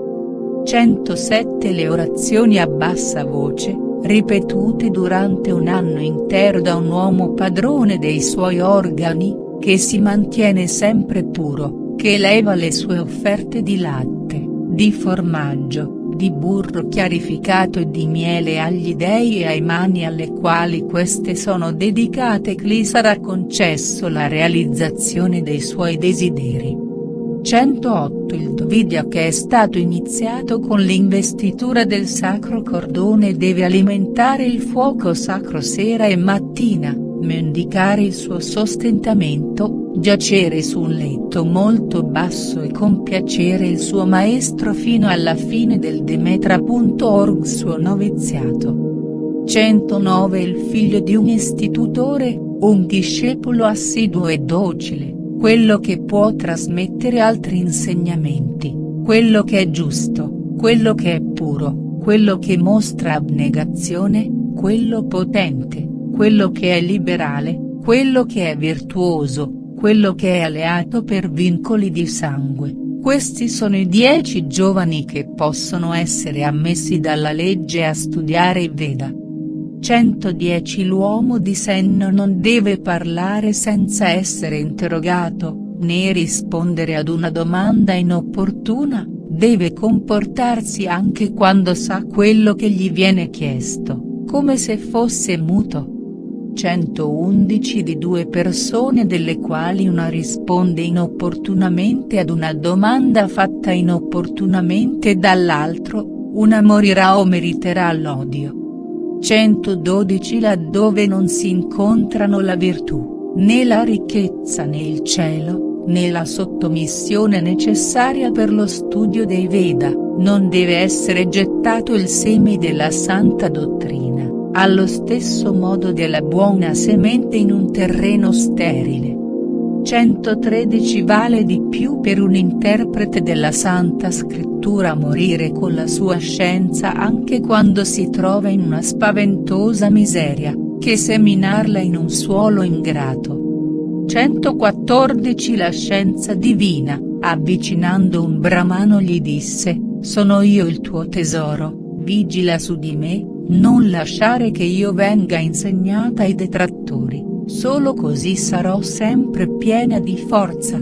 107 Le orazioni a bassa voce, ripetute durante un anno intero da un uomo padrone dei suoi organi, che si mantiene sempre puro, che eleva le sue offerte di latte, di formaggio, di burro chiarificato e di miele agli dei e ai mani alle quali queste sono dedicate, gli sarà concesso la realizzazione dei suoi desideri. 108 Il Dvidya che è stato iniziato con l'investitura del sacro cordone deve alimentare il fuoco sacro sera e mattina, mendicare il suo sostentamento, giacere su un letto molto basso e compiacere il suo maestro fino alla fine del Demetra.org suo noviziato. 109 Il figlio di un istitutore, un discepolo assiduo e docile, quello che può trasmettere altri insegnamenti, quello che è giusto, quello che è puro, quello che mostra abnegazione, quello potente, quello che è liberale, quello che è virtuoso, quello che è alleato per vincoli di sangue. Questi sono i 10 giovani che possono essere ammessi dalla legge a studiare i Veda. 110 L'uomo di senno non deve parlare senza essere interrogato, né rispondere ad una domanda inopportuna, deve comportarsi anche quando sa quello che gli viene chiesto, come se fosse muto. 111 Di 2 persone delle quali una risponde inopportunamente ad una domanda fatta inopportunamente dall'altro, una morirà o meriterà l'odio. 112 Laddove non si incontrano la virtù, né la ricchezza né il cielo, né la sottomissione necessaria per lo studio dei Veda, non deve essere gettato il seme della santa dottrina, allo stesso modo della buona semente in un terreno sterile. 113 Vale di più per un interprete della Santa Scrittura morire con la sua scienza anche quando si trova in una spaventosa miseria, che seminarla in un suolo ingrato. 114 La scienza divina, avvicinando un brahmano gli disse, sono io il tuo tesoro, vigila su di me, non lasciare che io venga insegnata ai detrattori. Solo così sarò sempre piena di forza.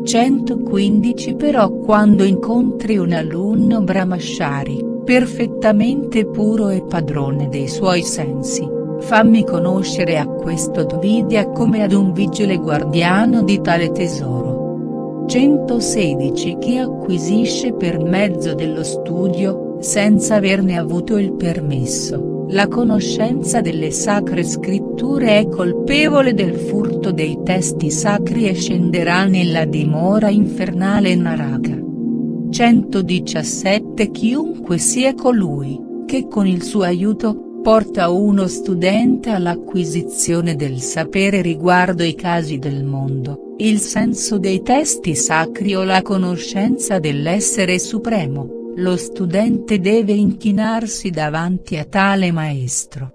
115 Però quando incontri un alunno brahmachari, perfettamente puro e padrone dei suoi sensi, fammi conoscere a questo Dvidya come ad un vigile guardiano di tale tesoro. 116 Chi acquisisce per mezzo dello studio, senza averne avuto il permesso, la conoscenza delle sacre scritture è colpevole del furto dei testi sacri e scenderà nella dimora infernale Naraka. 117 Chiunque sia colui, che con il suo aiuto, porta uno studente all'acquisizione del sapere riguardo i casi del mondo, il senso dei testi sacri o la conoscenza dell'essere supremo, lo studente deve inchinarsi davanti a tale maestro.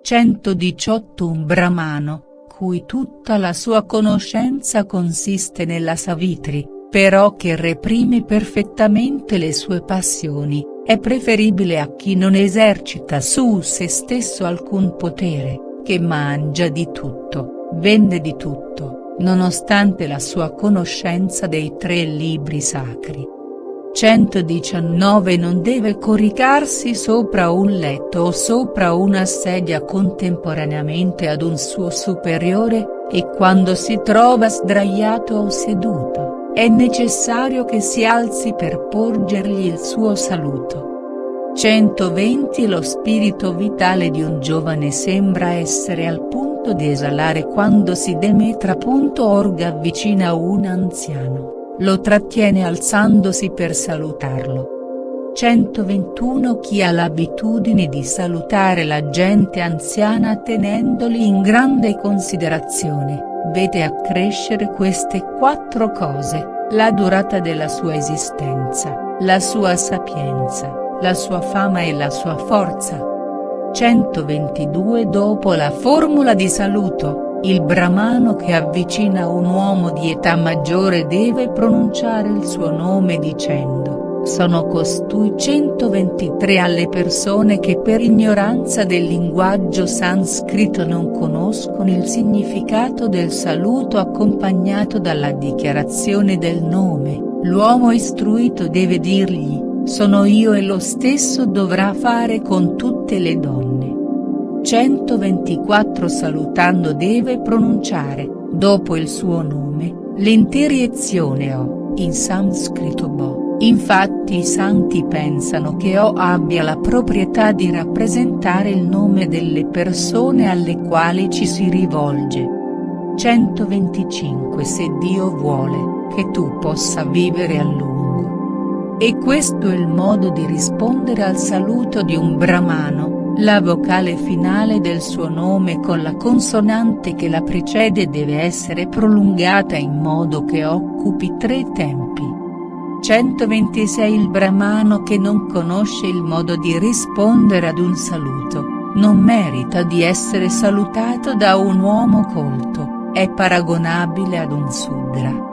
118 Un brahmano, cui tutta la sua conoscenza consiste nella Savitri, però che reprime perfettamente le sue passioni, è preferibile a chi non esercita su se stesso alcun potere, che mangia di tutto, vende di tutto, nonostante la sua conoscenza dei 3 libri sacri. 119 Non deve coricarsi sopra un letto o sopra una sedia contemporaneamente ad un suo superiore, e quando si trova sdraiato o seduto, è necessario che si alzi per porgergli il suo saluto. 120 Lo spirito vitale di un giovane sembra essere al punto di esalare quando si Demetra.org avvicina un anziano, lo trattiene alzandosi per salutarlo. 121 Chi ha l'abitudine di salutare la gente anziana tenendoli in grande considerazione, vede accrescere queste 4 cose: la durata della sua esistenza, la sua sapienza, la sua fama e la sua forza. 122 Dopo la formula di saluto, il brahmano che avvicina un uomo di età maggiore deve pronunciare il suo nome dicendo: sono costui. 123 Alle persone che per ignoranza del linguaggio sanscrito non conoscono il significato del saluto accompagnato dalla dichiarazione del nome, l'uomo istruito deve dirgli: sono io, e lo stesso dovrà fare con tutte le donne. 124 Salutando deve pronunciare, dopo il suo nome, l'interiezione O, in sanscrito Bo. Infatti i santi pensano che O abbia la proprietà di rappresentare il nome delle persone alle quali ci si rivolge. 125 Se Dio vuole, che tu possa vivere a lungo. E questo è il modo di rispondere al saluto di un brahmano: la vocale finale del suo nome con la consonante che la precede deve essere prolungata in modo che occupi 3 tempi. 126 Il brahmano che non conosce il modo di rispondere ad un saluto, non merita di essere salutato da un uomo colto, è paragonabile ad un sudra.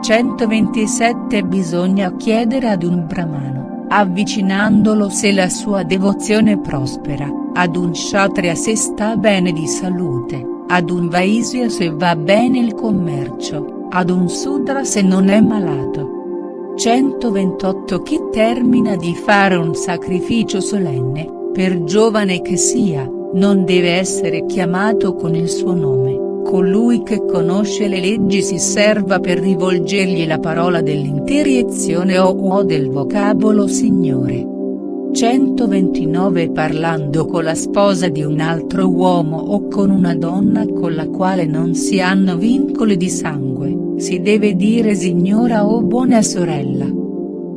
127 Bisogna chiedere ad un brahmano, avvicinandolo se la sua devozione prospera, ad un kshatriya se sta bene di salute, ad un vaisya se va bene il commercio, ad un sudra se non è malato. 128 Chi termina di fare un sacrificio solenne, per giovane che sia, non deve essere chiamato con il suo nome. Colui che conosce le leggi si serva per rivolgergli la parola dell'interiezione o del vocabolo Signore. 129 Parlando con la sposa di un altro uomo o con una donna con la quale non si hanno vincoli di sangue, si deve dire signora o buona sorella.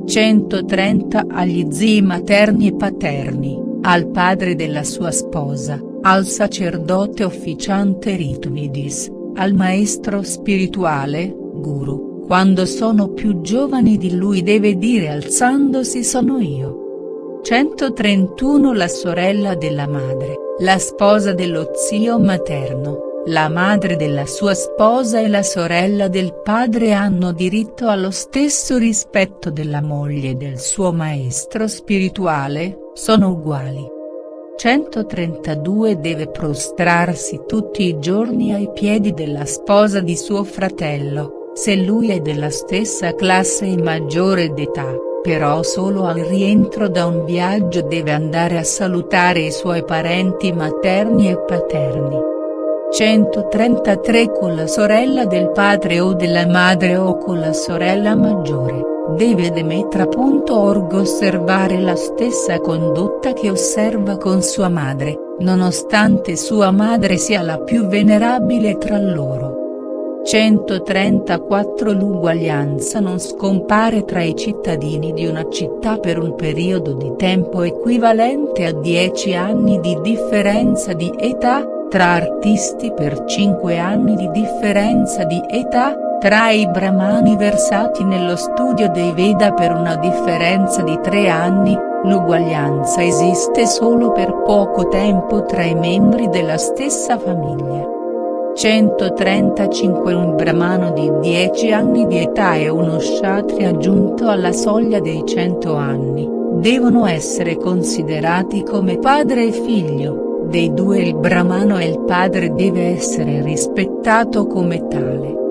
130 Agli zii materni e paterni, al padre della sua sposa, al sacerdote officiante Ritvidis, al maestro spirituale, guru, quando sono più giovani di lui deve dire alzandosi: sono io. 131 La sorella della madre, la sposa dello zio materno, la madre della sua sposa e la sorella del padre hanno diritto allo stesso rispetto della moglie e del suo maestro spirituale, sono uguali. 132 Deve prostrarsi tutti i giorni ai piedi della sposa di suo fratello, se lui è della stessa classe e maggiore d'età, però solo al rientro da un viaggio deve andare a salutare i suoi parenti materni e paterni. 133 Con la sorella del padre o della madre o con la sorella maggiore, deve Demetra.org osservare la stessa condotta che osserva con sua madre, nonostante sua madre sia la più venerabile tra loro. 134 L'uguaglianza non scompare tra i cittadini di una città per un periodo di tempo equivalente a 10 anni di differenza di età, tra artisti per 5 anni di differenza di età, tra i brahmani versati nello studio dei Veda per una differenza di 3 anni, l'uguaglianza esiste solo per poco tempo tra i membri della stessa famiglia. 135 Un brahmano di 10 anni di età e uno kshatriya giunto alla soglia dei 100 anni, devono essere considerati come padre e figlio, dei due il brahmano e il padre deve essere rispettato come tale.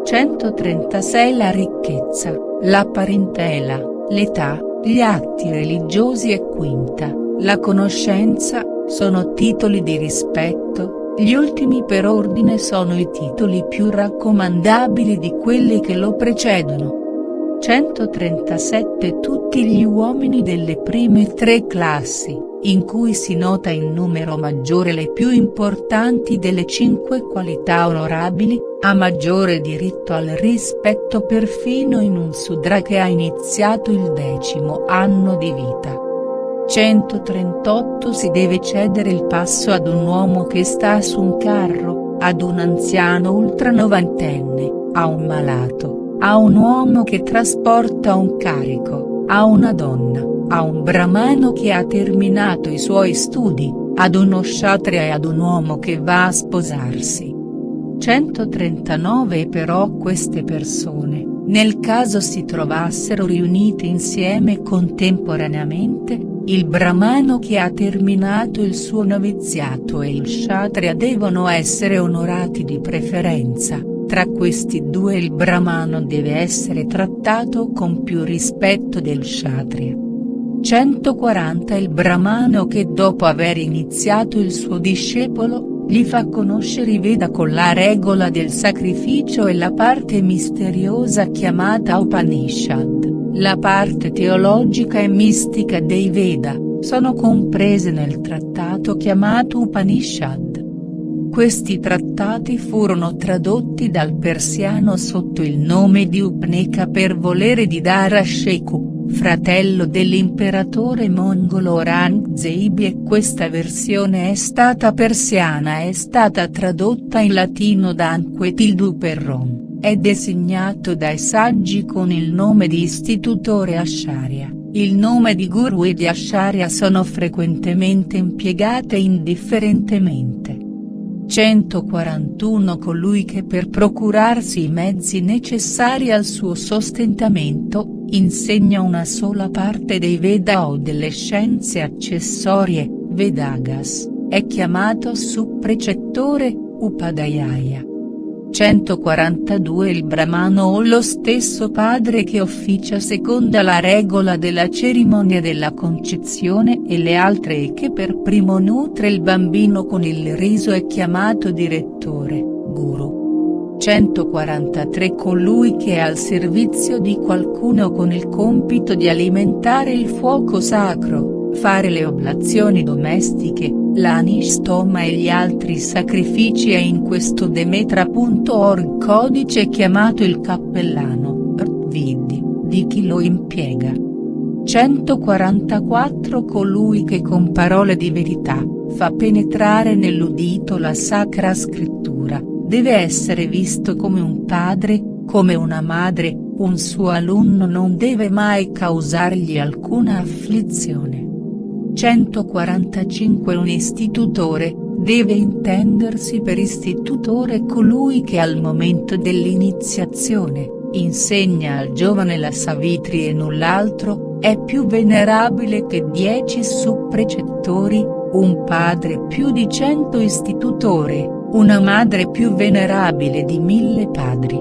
136 La ricchezza, la parentela, l'età, gli atti religiosi e quinta, la conoscenza, sono titoli di rispetto. Gli ultimi per ordine sono i titoli più raccomandabili di quelli che lo precedono. 137 Tutti gli uomini delle prime tre classi, in cui si nota in numero maggiore le più importanti delle 5 qualità onorabili, ha maggiore diritto al rispetto perfino in un sudra che ha iniziato il 10° anno di vita. 138 Si deve cedere il passo ad un uomo che sta su un carro, ad un anziano ultranovantenne, a un malato, a un uomo che trasporta un carico, a una donna, a un brahmano che ha terminato i suoi studi, ad uno kshatriya e ad un uomo che va a sposarsi. 139 Però queste persone, nel caso si trovassero riunite insieme contemporaneamente, il brahmano che ha terminato il suo noviziato e il kshatriya devono essere onorati di preferenza. Tra questi due il brahmano deve essere trattato con più rispetto del kshatriya. 140 Il brahmano che dopo aver iniziato il suo discepolo, gli fa conoscere i Veda con la regola del sacrificio e la parte misteriosa chiamata Upanishad. La parte teologica e mistica dei Veda, sono comprese nel trattato chiamato Upanishad. Questi trattati furono tradotti dal persiano sotto il nome di Upneka per volere di Dharasheku, fratello dell'imperatore mongolo Aurangzeb e questa versione è stata persiana è stata tradotta in latino da Anquetil Perron. È designato dai saggi con il nome di istitutore Acharya, il nome di guru e di Acharya sono frequentemente impiegate indifferentemente. 141 Colui che per procurarsi i mezzi necessari al suo sostentamento, insegna una sola parte dei Veda o delle scienze accessorie, Vedagas, è chiamato subprecettore, Upadhyaya. 142 Il brahmano o lo stesso padre che officia secondo la regola della cerimonia della concezione e le altre e che per primo nutre il bambino con il riso è chiamato direttore, guru. 143 Colui che è al servizio di qualcuno con il compito di alimentare il fuoco sacro, fare le oblazioni domestiche, l'anistoma e gli altri sacrifici è in questo Demetra.org codice chiamato il cappellano, Vidi, di chi lo impiega. 144 Colui che con parole di verità, fa penetrare nell'udito la sacra scrittura, deve essere visto come un padre, come una madre, un suo alunno non deve mai causargli alcuna afflizione. 145 Un istitutore, deve intendersi per istitutore colui che al momento dell'iniziazione, insegna al giovane la Savitri e null'altro, è più venerabile che 10 subprecettori, un padre più di 100 istitutore, una madre più venerabile di 1000 padri.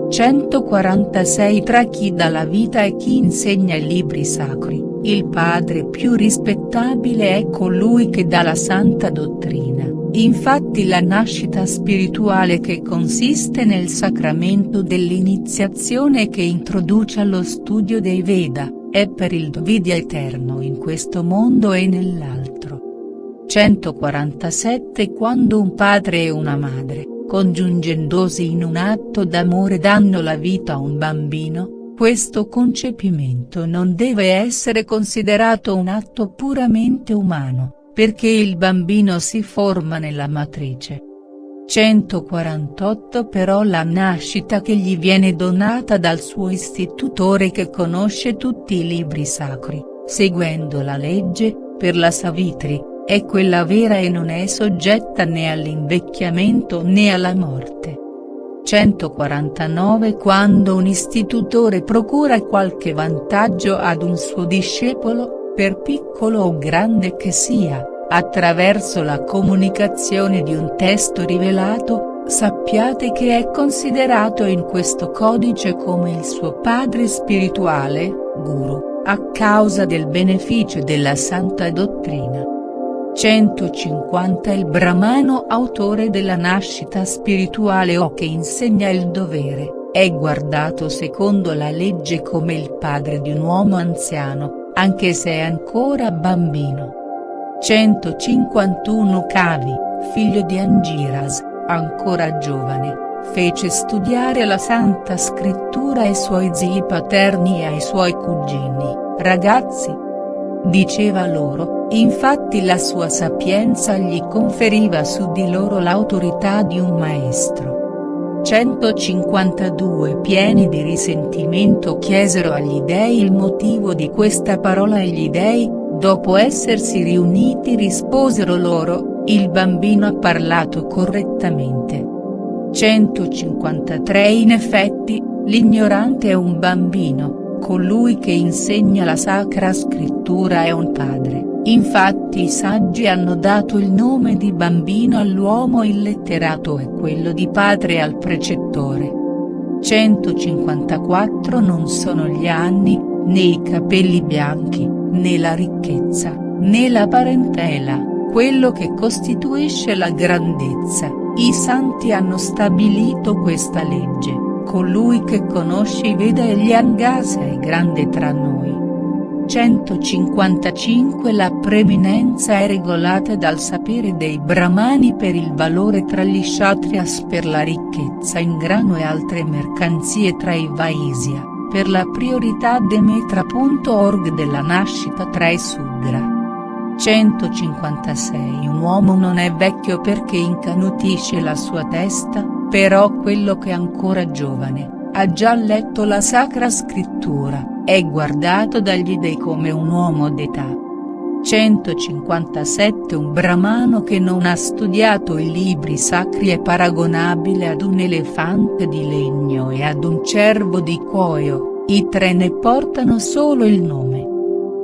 146 Tra chi dà la vita e chi insegna i libri sacri, il padre più rispettabile è colui che dà la santa dottrina, infatti la nascita spirituale che consiste nel sacramento dell'iniziazione che introduce allo studio dei Veda, è per il Dvidya eterno in questo mondo e nell'altro. 147 Quando un padre e una madre, congiungendosi in un atto d'amore danno la vita a un bambino, questo concepimento non deve essere considerato un atto puramente umano, perché il bambino si forma nella matrice. 148 Però la nascita che gli viene donata dal suo istitutore che conosce tutti i libri sacri, seguendo la legge, per la Savitri, è quella vera e non è soggetta né all'invecchiamento né alla morte. 149 Quando un istitutore procura qualche vantaggio ad un suo discepolo, per piccolo o grande che sia, attraverso la comunicazione di un testo rivelato, sappiate che è considerato in questo codice come il suo padre spirituale, guru, a causa del beneficio della santa dottrina. 150 Il brahmano autore della nascita spirituale o che insegna il dovere, è guardato secondo la legge come il padre di un uomo anziano, anche se è ancora bambino. 151 Kavi, figlio di Angiras, ancora giovane, fece studiare la Santa Scrittura ai suoi zii paterni e ai suoi cugini, ragazzi. Diceva loro, infatti la sua sapienza gli conferiva su di loro l'autorità di un maestro. 152 Pieni di risentimento chiesero agli dei il motivo di questa parola e gli dei, dopo essersi riuniti risposero loro, il bambino ha parlato correttamente. 153 In effetti, l'ignorante è un bambino. Colui che insegna la Sacra Scrittura è un padre, infatti i saggi hanno dato il nome di bambino all'uomo illetterato e quello di padre al precettore. 154 Non sono gli anni, né i capelli bianchi, né la ricchezza, né la parentela, quello che costituisce la grandezza, i santi hanno stabilito questa legge. Colui che conosce i Veda e gli Angas è grande tra noi. 155 La preminenza è regolata dal sapere dei Brahmani per il valore tra gli Kshatriyas, per la ricchezza in grano e altre mercanzie tra i Vaisya, per la priorità Demetra.org della nascita tra i Sudra. 156 Un uomo non è vecchio perché incanutisce la sua testa, però quello che è ancora giovane, ha già letto la Sacra Scrittura, è guardato dagli dei come un uomo d'età. 157 Un brahmano che non ha studiato i libri sacri è paragonabile ad un elefante di legno e ad un cervo di cuoio, i tre ne portano solo il nome.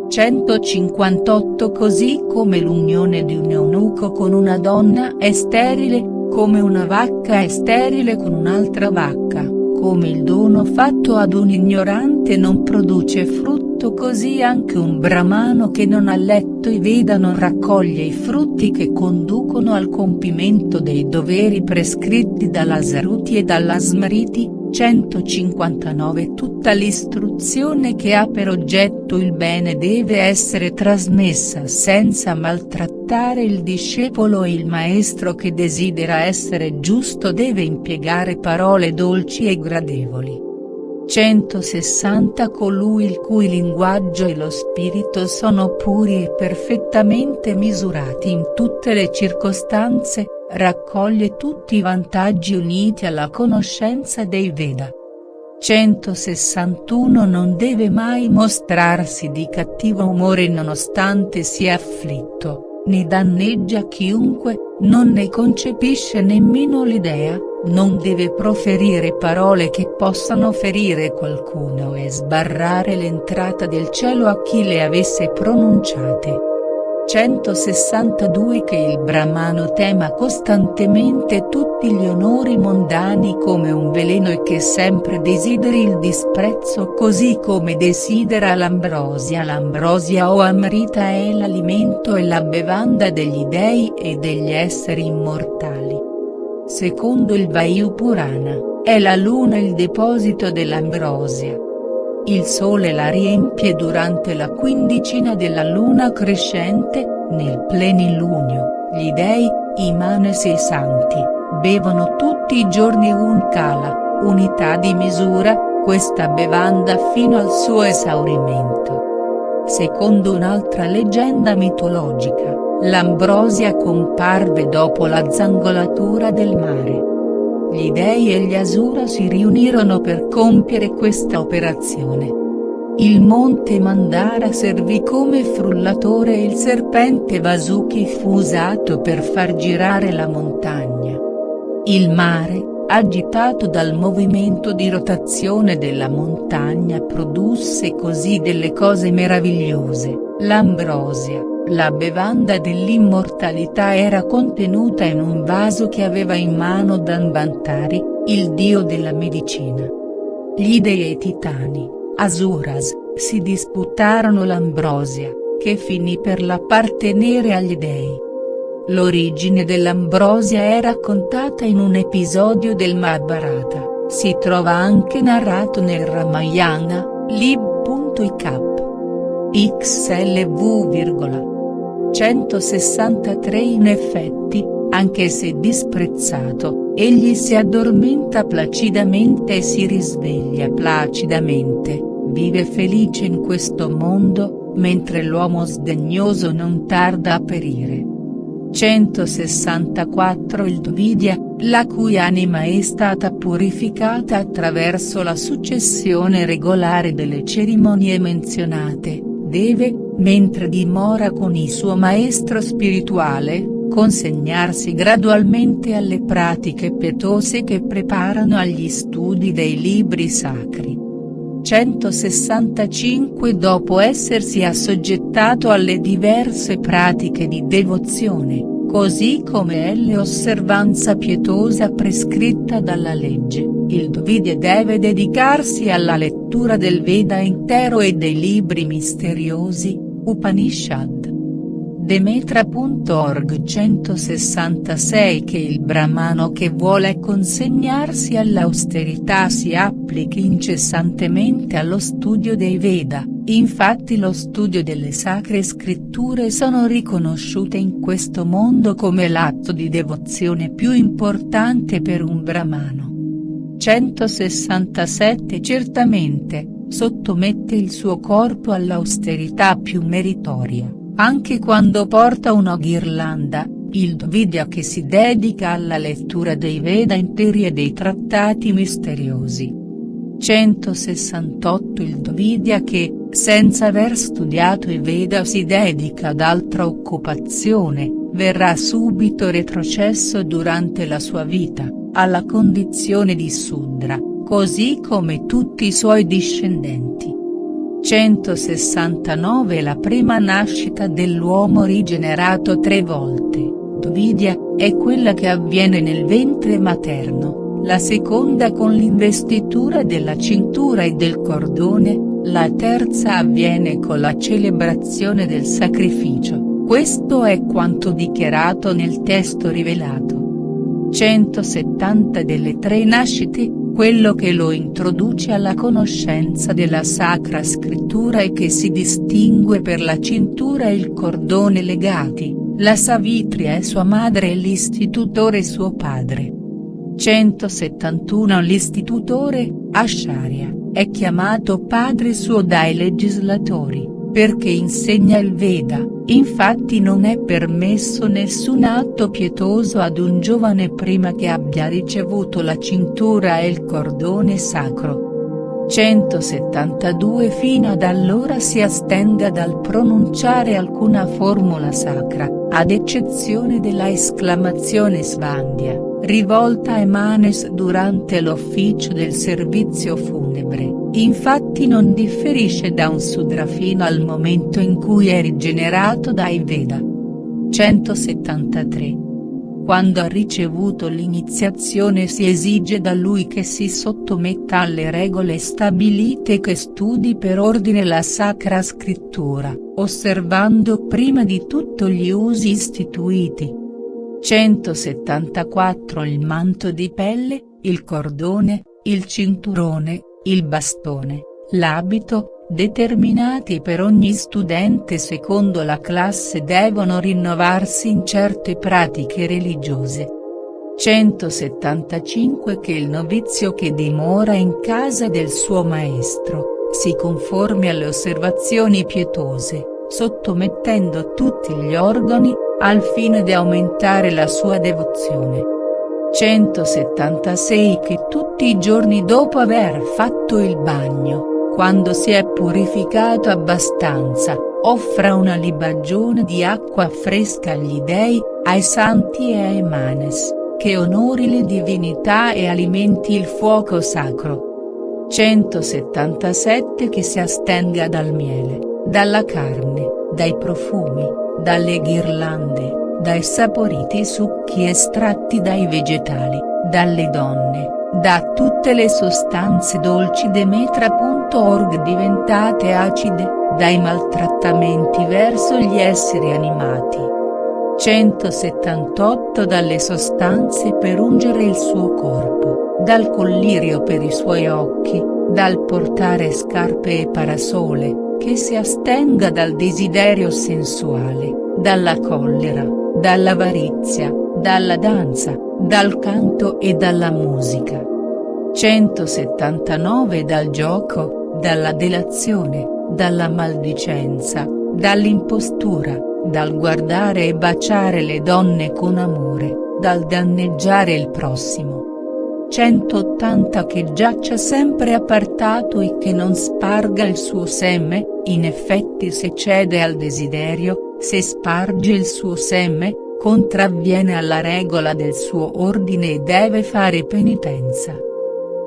158 Così come l'unione di un eunuco con una donna è sterile, come una vacca è sterile con un'altra vacca, come il dono fatto ad un ignorante non produce frutto, così anche un brahmano che non ha letto i Veda non raccoglie i frutti che conducono al compimento dei doveri prescritti dalla Saruti e dalla Smriti. 159 Tutta l'istruzione che ha per oggetto il bene deve essere trasmessa senza maltrattare il discepolo e il maestro che desidera essere giusto deve impiegare parole dolci e gradevoli. 160 Colui il cui linguaggio e lo spirito sono puri e perfettamente misurati in tutte le circostanze, raccoglie tutti i vantaggi uniti alla conoscenza dei Veda. 161 Non deve mai mostrarsi di cattivo umore nonostante sia afflitto, né danneggia chiunque, non ne concepisce nemmeno l'idea, non deve proferire parole che possano ferire qualcuno e sbarrare l'entrata del cielo a chi le avesse pronunciate. 162 Che il brahmano tema costantemente tutti gli onori mondani come un veleno e che sempre desideri il disprezzo così come desidera l'ambrosia. L'ambrosia o amrita è l'alimento e la bevanda degli dei e degli esseri immortali. Secondo il Vayu Purana, è la luna il deposito dell'ambrosia. Il sole la riempie durante la quindicina della luna crescente, nel plenilunio, gli dei, i manes e i santi, bevono tutti i giorni un kala, unità di misura, questa bevanda fino al suo esaurimento. Secondo un'altra leggenda mitologica, l'ambrosia comparve dopo la zangolatura del mare. Gli dei e gli asura si riunirono per compiere questa operazione. Il monte Mandara servì come frullatore e il serpente Vasuki fu usato per far girare la montagna. Il mare, agitato dal movimento di rotazione della montagna, produsse così delle cose meravigliose. L'ambrosia, la bevanda dell'immortalità, era contenuta in un vaso che aveva in mano Dhanvantari, il dio della medicina. Gli dei titani, Asuras, si disputarono l'ambrosia, che finì per l'appartenere agli dei. L'origine dell'ambrosia è raccontata in un episodio del Mahabharata, si trova anche narrato nel Ramayana, lib.ik. XLV, 163. In effetti, anche se disprezzato, egli si addormenta placidamente e si risveglia placidamente, vive felice in questo mondo, mentre l'uomo sdegnoso non tarda a perire. 164. Il Dvidya, la cui anima è stata purificata attraverso la successione regolare delle cerimonie menzionate, deve, mentre dimora con il suo maestro spirituale, consegnarsi gradualmente alle pratiche pietose che preparano agli studi dei libri sacri. 165. Dopo essersi assoggettato alle diverse pratiche di devozione, così come è l'osservanza pietosa prescritta dalla legge, il Dvidya deve dedicarsi alla lettura del Veda intero e dei libri misteriosi, Upanishad. Demetra.org. 166. Che il brahmano che vuole consegnarsi all'austerità si applichi incessantemente allo studio dei Veda, infatti lo studio delle sacre scritture sono riconosciute in questo mondo come l'atto di devozione più importante per un brahmano. 167. Certamente, sottomette il suo corpo all'austerità più meritoria. Anche quando porta una ghirlanda, il Dvidya che si dedica alla lettura dei Veda interi e dei trattati misteriosi. 168. Il Dvidya che, senza aver studiato i Veda, si dedica ad altra occupazione, verrà subito retrocesso durante la sua vita, alla condizione di Sudra, così come tutti i suoi discendenti. 169. La prima nascita dell'uomo rigenerato 3 volte, Dvidya, è quella che avviene nel ventre materno, la seconda con l'investitura della cintura e del cordone, la terza avviene con la celebrazione del sacrificio, questo è quanto dichiarato nel testo rivelato. 170. Delle 3 nascite, quello che lo introduce alla conoscenza della Sacra Scrittura e che si distingue per la cintura e il cordone legati, la Savitri è sua madre e l'istitutore suo padre. 171. L'istitutore, Acharya, è chiamato padre suo dai legislatori, perché insegna il Veda, infatti non è permesso nessun atto pietoso ad un giovane prima che abbia ricevuto la cintura e il cordone sacro. 172. Fino ad allora si astenga dal pronunciare alcuna formula sacra, ad eccezione della esclamazione Svandhya, rivolta ai manes durante l'officio del servizio funebre, infatti non differisce da un Sudra fino al momento in cui è rigenerato dai Veda. 173. Quando ha ricevuto l'iniziazione si esige da lui che si sottometta alle regole stabilite e che studi per ordine la Sacra Scrittura, osservando prima di tutto gli usi istituiti. 174. Il manto di pelle, il cordone, il cinturone, il bastone, l'abito, determinati per ogni studente secondo la classe devono rinnovarsi in certe pratiche religiose. 175. Che il novizio che dimora in casa del suo maestro, si conformi alle osservazioni pietose, sottomettendo tutti gli organi, al fine di aumentare la sua devozione. 176. Che tutti i giorni dopo aver fatto il bagno, Quando si è purificato abbastanza, offra una libagione di acqua fresca agli dei, ai santi e ai manes, che onori le divinità e alimenti il fuoco sacro. 177 Che si astenga dal miele, dalla carne, dai profumi, dalle ghirlande, dai saporiti succhi estratti dai vegetali, dalle donne, da tutte le sostanze dolci. Demetra.org diventate acide, dai maltrattamenti verso gli esseri animati. 178 Dalle sostanze per ungere il suo corpo, dal collirio per i suoi occhi, dal portare scarpe e parasole, che si astenga dal desiderio sensuale, dalla collera, dall'avarizia, dalla danza, dal canto e dalla musica. 179 Dal gioco, dalla delazione, dalla maldicenza, dall'impostura, dal guardare e baciare le donne con amore, dal danneggiare il prossimo. 180 Che giaccia sempre appartato e che non sparga il suo seme, in effetti se cede al desiderio, se sparge il suo seme, contravviene alla regola del suo ordine e deve fare penitenza.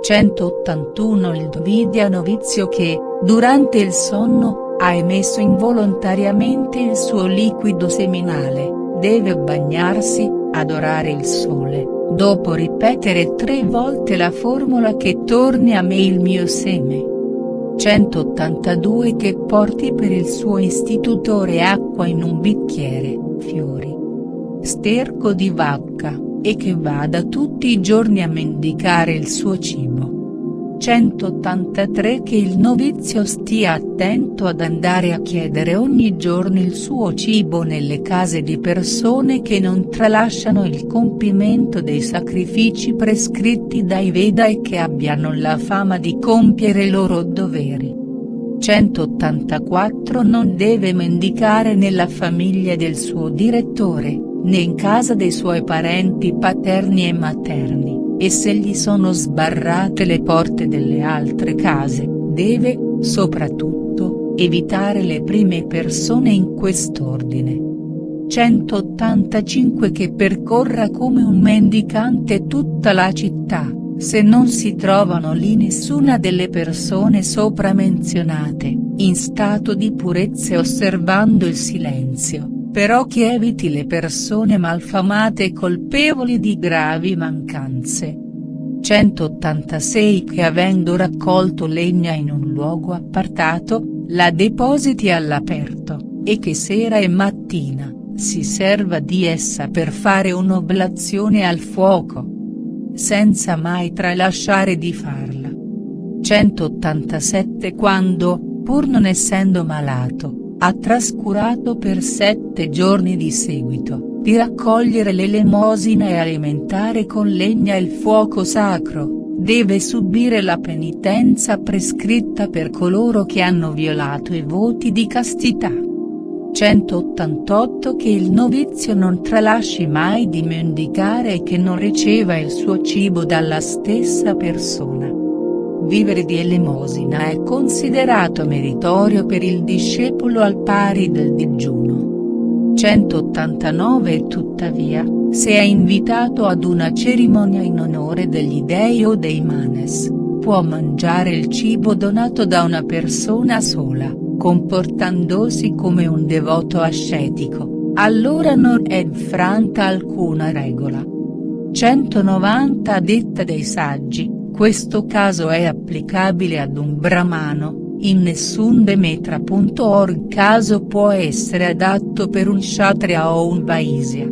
181 Il Dvidia novizio che, durante il sonno, ha emesso involontariamente il suo liquido seminale, deve bagnarsi, adorare il sole, dopo ripetere 3 volte la formula che torni a me il mio seme. 182 Che porti per il suo istitutore acqua in un bicchiere, fiori, sterco di vacca, e che vada tutti i giorni a mendicare il suo cibo. 183 Che il novizio stia attento ad andare a chiedere ogni giorno il suo cibo nelle case di persone che non tralasciano il compimento dei sacrifici prescritti dai Veda e che abbiano la fama di compiere i loro doveri. 184 Non deve mendicare nella famiglia del suo direttore, né in casa dei suoi parenti paterni e materni, e se gli sono sbarrate le porte delle altre case, deve, soprattutto, evitare le prime persone in quest'ordine. 185 Che percorra come un mendicante tutta la città, se non si trovano lì nessuna delle persone sopra menzionate, in stato di purezza e osservando il silenzio, però che eviti le persone malfamate e colpevoli di gravi mancanze. 186 Che avendo raccolto legna in un luogo appartato, la depositi all'aperto, e che sera e mattina, si serva di essa per fare un'oblazione al fuoco, senza mai tralasciare di farla. 187 Quando, pur non essendo malato, ha trascurato per 7 giorni di seguito, di raccogliere l'elemosina e alimentare con legna il fuoco sacro, deve subire la penitenza prescritta per coloro che hanno violato i voti di castità. 188 Che il novizio non tralasci mai di mendicare e che non riceva il suo cibo dalla stessa persona. Vivere di elemosina è considerato meritorio per il discepolo al pari del digiuno. 189 Tuttavia, se è invitato ad una cerimonia in onore degli dei o dei manes, può mangiare il cibo donato da una persona sola, comportandosi come un devoto ascetico, allora non è infranta alcuna regola. 190 A detta dei saggi, questo caso è applicabile ad un brahmano, in nessun Demetra.org caso può essere adatto per un kshatriya o un vaisya.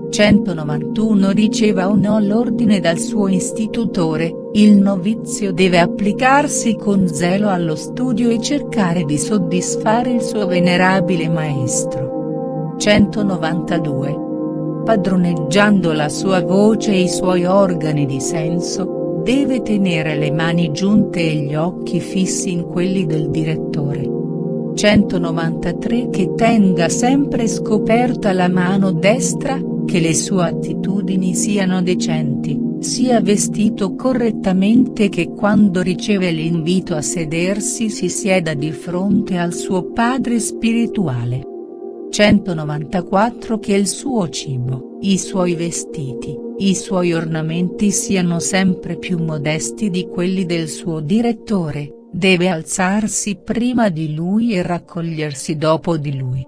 191 Riceva o no l'ordine dal suo istitutore, il novizio deve applicarsi con zelo allo studio e cercare di soddisfare il suo venerabile maestro. 192. Padroneggiando la sua voce e i suoi organi di senso, deve tenere le mani giunte e gli occhi fissi in quelli del direttore. 193 Che tenga sempre scoperta la mano destra, che le sue attitudini siano decenti, sia vestito correttamente, che quando riceve l'invito a sedersi si sieda di fronte al suo padre spirituale. 194 Che il suo cibo, i suoi vestiti, i suoi ornamenti siano sempre più modesti di quelli del suo direttore, deve alzarsi prima di lui e raccogliersi dopo di lui.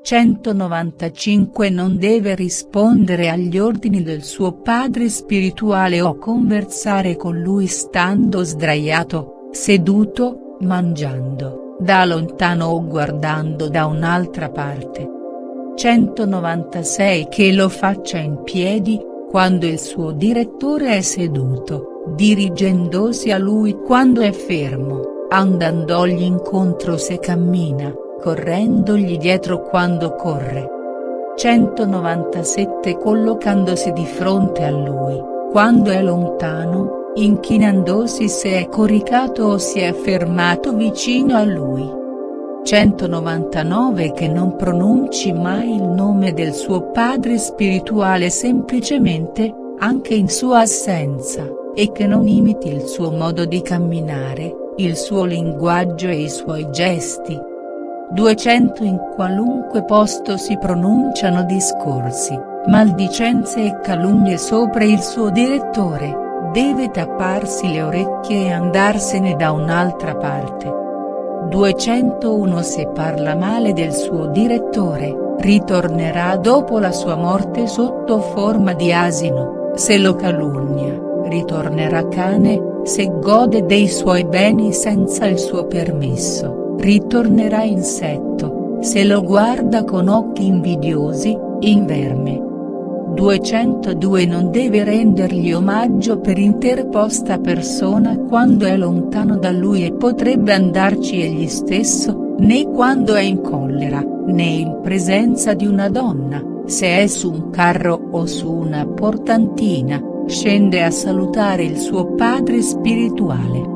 195 Non deve rispondere agli ordini del suo padre spirituale o conversare con lui stando sdraiato, seduto, mangiando, da lontano o guardando da un'altra parte. 196 Che lo faccia in piedi, quando il suo direttore è seduto, dirigendosi a lui quando è fermo, andandogli incontro se cammina, correndogli dietro quando corre. 197 Collocandosi di fronte a lui, quando è lontano, inchinandosi se è coricato o si è fermato vicino a lui. 199 Che non pronunci mai il nome del suo padre spirituale semplicemente, anche in sua assenza, e che non imiti il suo modo di camminare, il suo linguaggio e i suoi gesti. 200 In qualunque posto si pronunciano discorsi, maldicenze e calunnie sopra il suo direttore, deve tapparsi le orecchie e andarsene da un'altra parte. 201 Se parla male del suo direttore, ritornerà dopo la sua morte sotto forma di asino, se lo calunnia, ritornerà cane, se gode dei suoi beni senza il suo permesso, ritornerà insetto, se lo guarda con occhi invidiosi, in verme. 202 Non deve rendergli omaggio per interposta persona quando è lontano da lui e potrebbe andarci egli stesso, né quando è in collera, né in presenza di una donna, se è su un carro o su una portantina, scende a salutare il suo padre spirituale.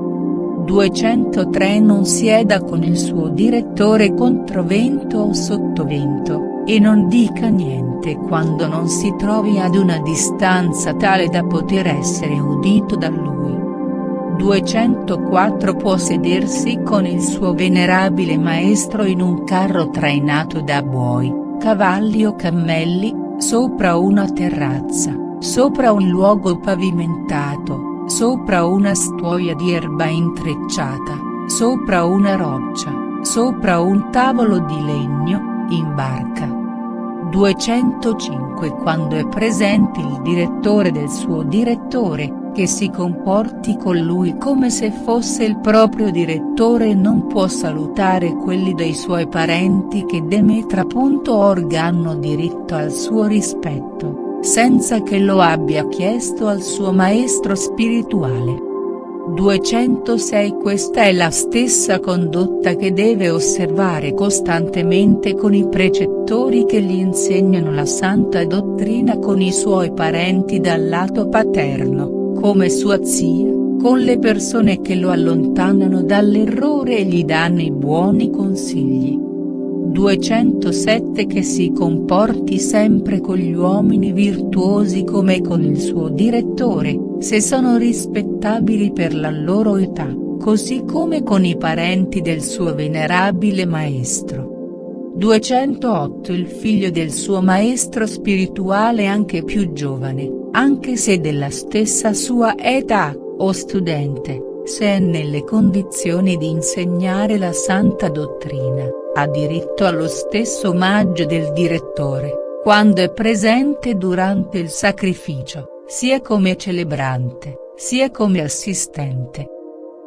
203 Non sieda con il suo direttore contro vento o sottovento, e non dica niente quando non si trovi ad una distanza tale da poter essere udito da lui. 204 Può sedersi con il suo venerabile maestro in un carro trainato da buoi, cavalli o cammelli, sopra una terrazza, sopra un luogo pavimentato, sopra una stuoia di erba intrecciata, sopra una roccia, sopra un tavolo di legno, in barca. 205 Quando è presente il direttore del suo direttore, che si comporti con lui come se fosse il proprio direttore e non può salutare quelli dei suoi parenti che Demetra.org hanno diritto al suo rispetto, senza che lo abbia chiesto al suo maestro spirituale. 206 Questa è la stessa condotta che deve osservare costantemente con i precettori che gli insegnano la santa dottrina, con i suoi parenti dal lato paterno, come sua zia, con le persone che lo allontanano dall'errore e gli danno i buoni consigli. 207 Che si comporti sempre con gli uomini virtuosi come con il suo direttore, se sono rispettabili per la loro età, così come con i parenti del suo venerabile maestro. 208 Il figlio del suo maestro spirituale anche più giovane, anche se della stessa sua età, o studente, se è nelle condizioni di insegnare la santa dottrina, ha diritto allo stesso omaggio del direttore, quando è presente durante il sacrificio, sia come celebrante, sia come assistente.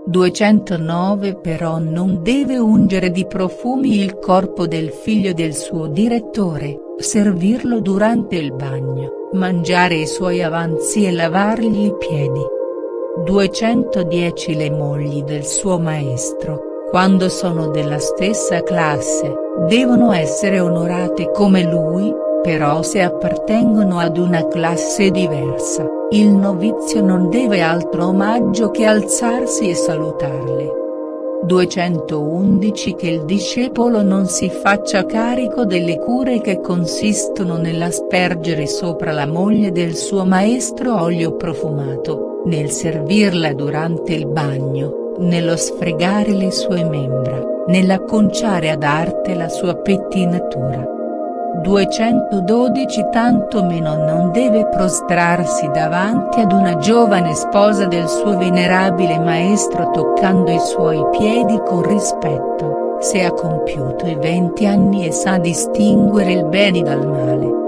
209 Però non deve ungere di profumi il corpo del figlio del suo direttore, servirlo durante il bagno, mangiare i suoi avanzi e lavargli i piedi. 210 Le mogli del suo maestro, quando sono della stessa classe, devono essere onorate come lui, però se appartengono ad una classe diversa, il novizio non deve altro omaggio che alzarsi e salutarle. 211 Che il discepolo non si faccia carico delle cure che consistono nell'aspergere sopra la moglie del suo maestro olio profumato, nel servirla durante il bagno, nello sfregare le sue membra, nell'acconciare ad arte la sua pettinatura. 212 Tantomeno non deve prostrarsi davanti ad una giovane sposa del suo venerabile maestro toccando i suoi piedi con rispetto, se ha compiuto i 20 anni e sa distinguere il bene dal male.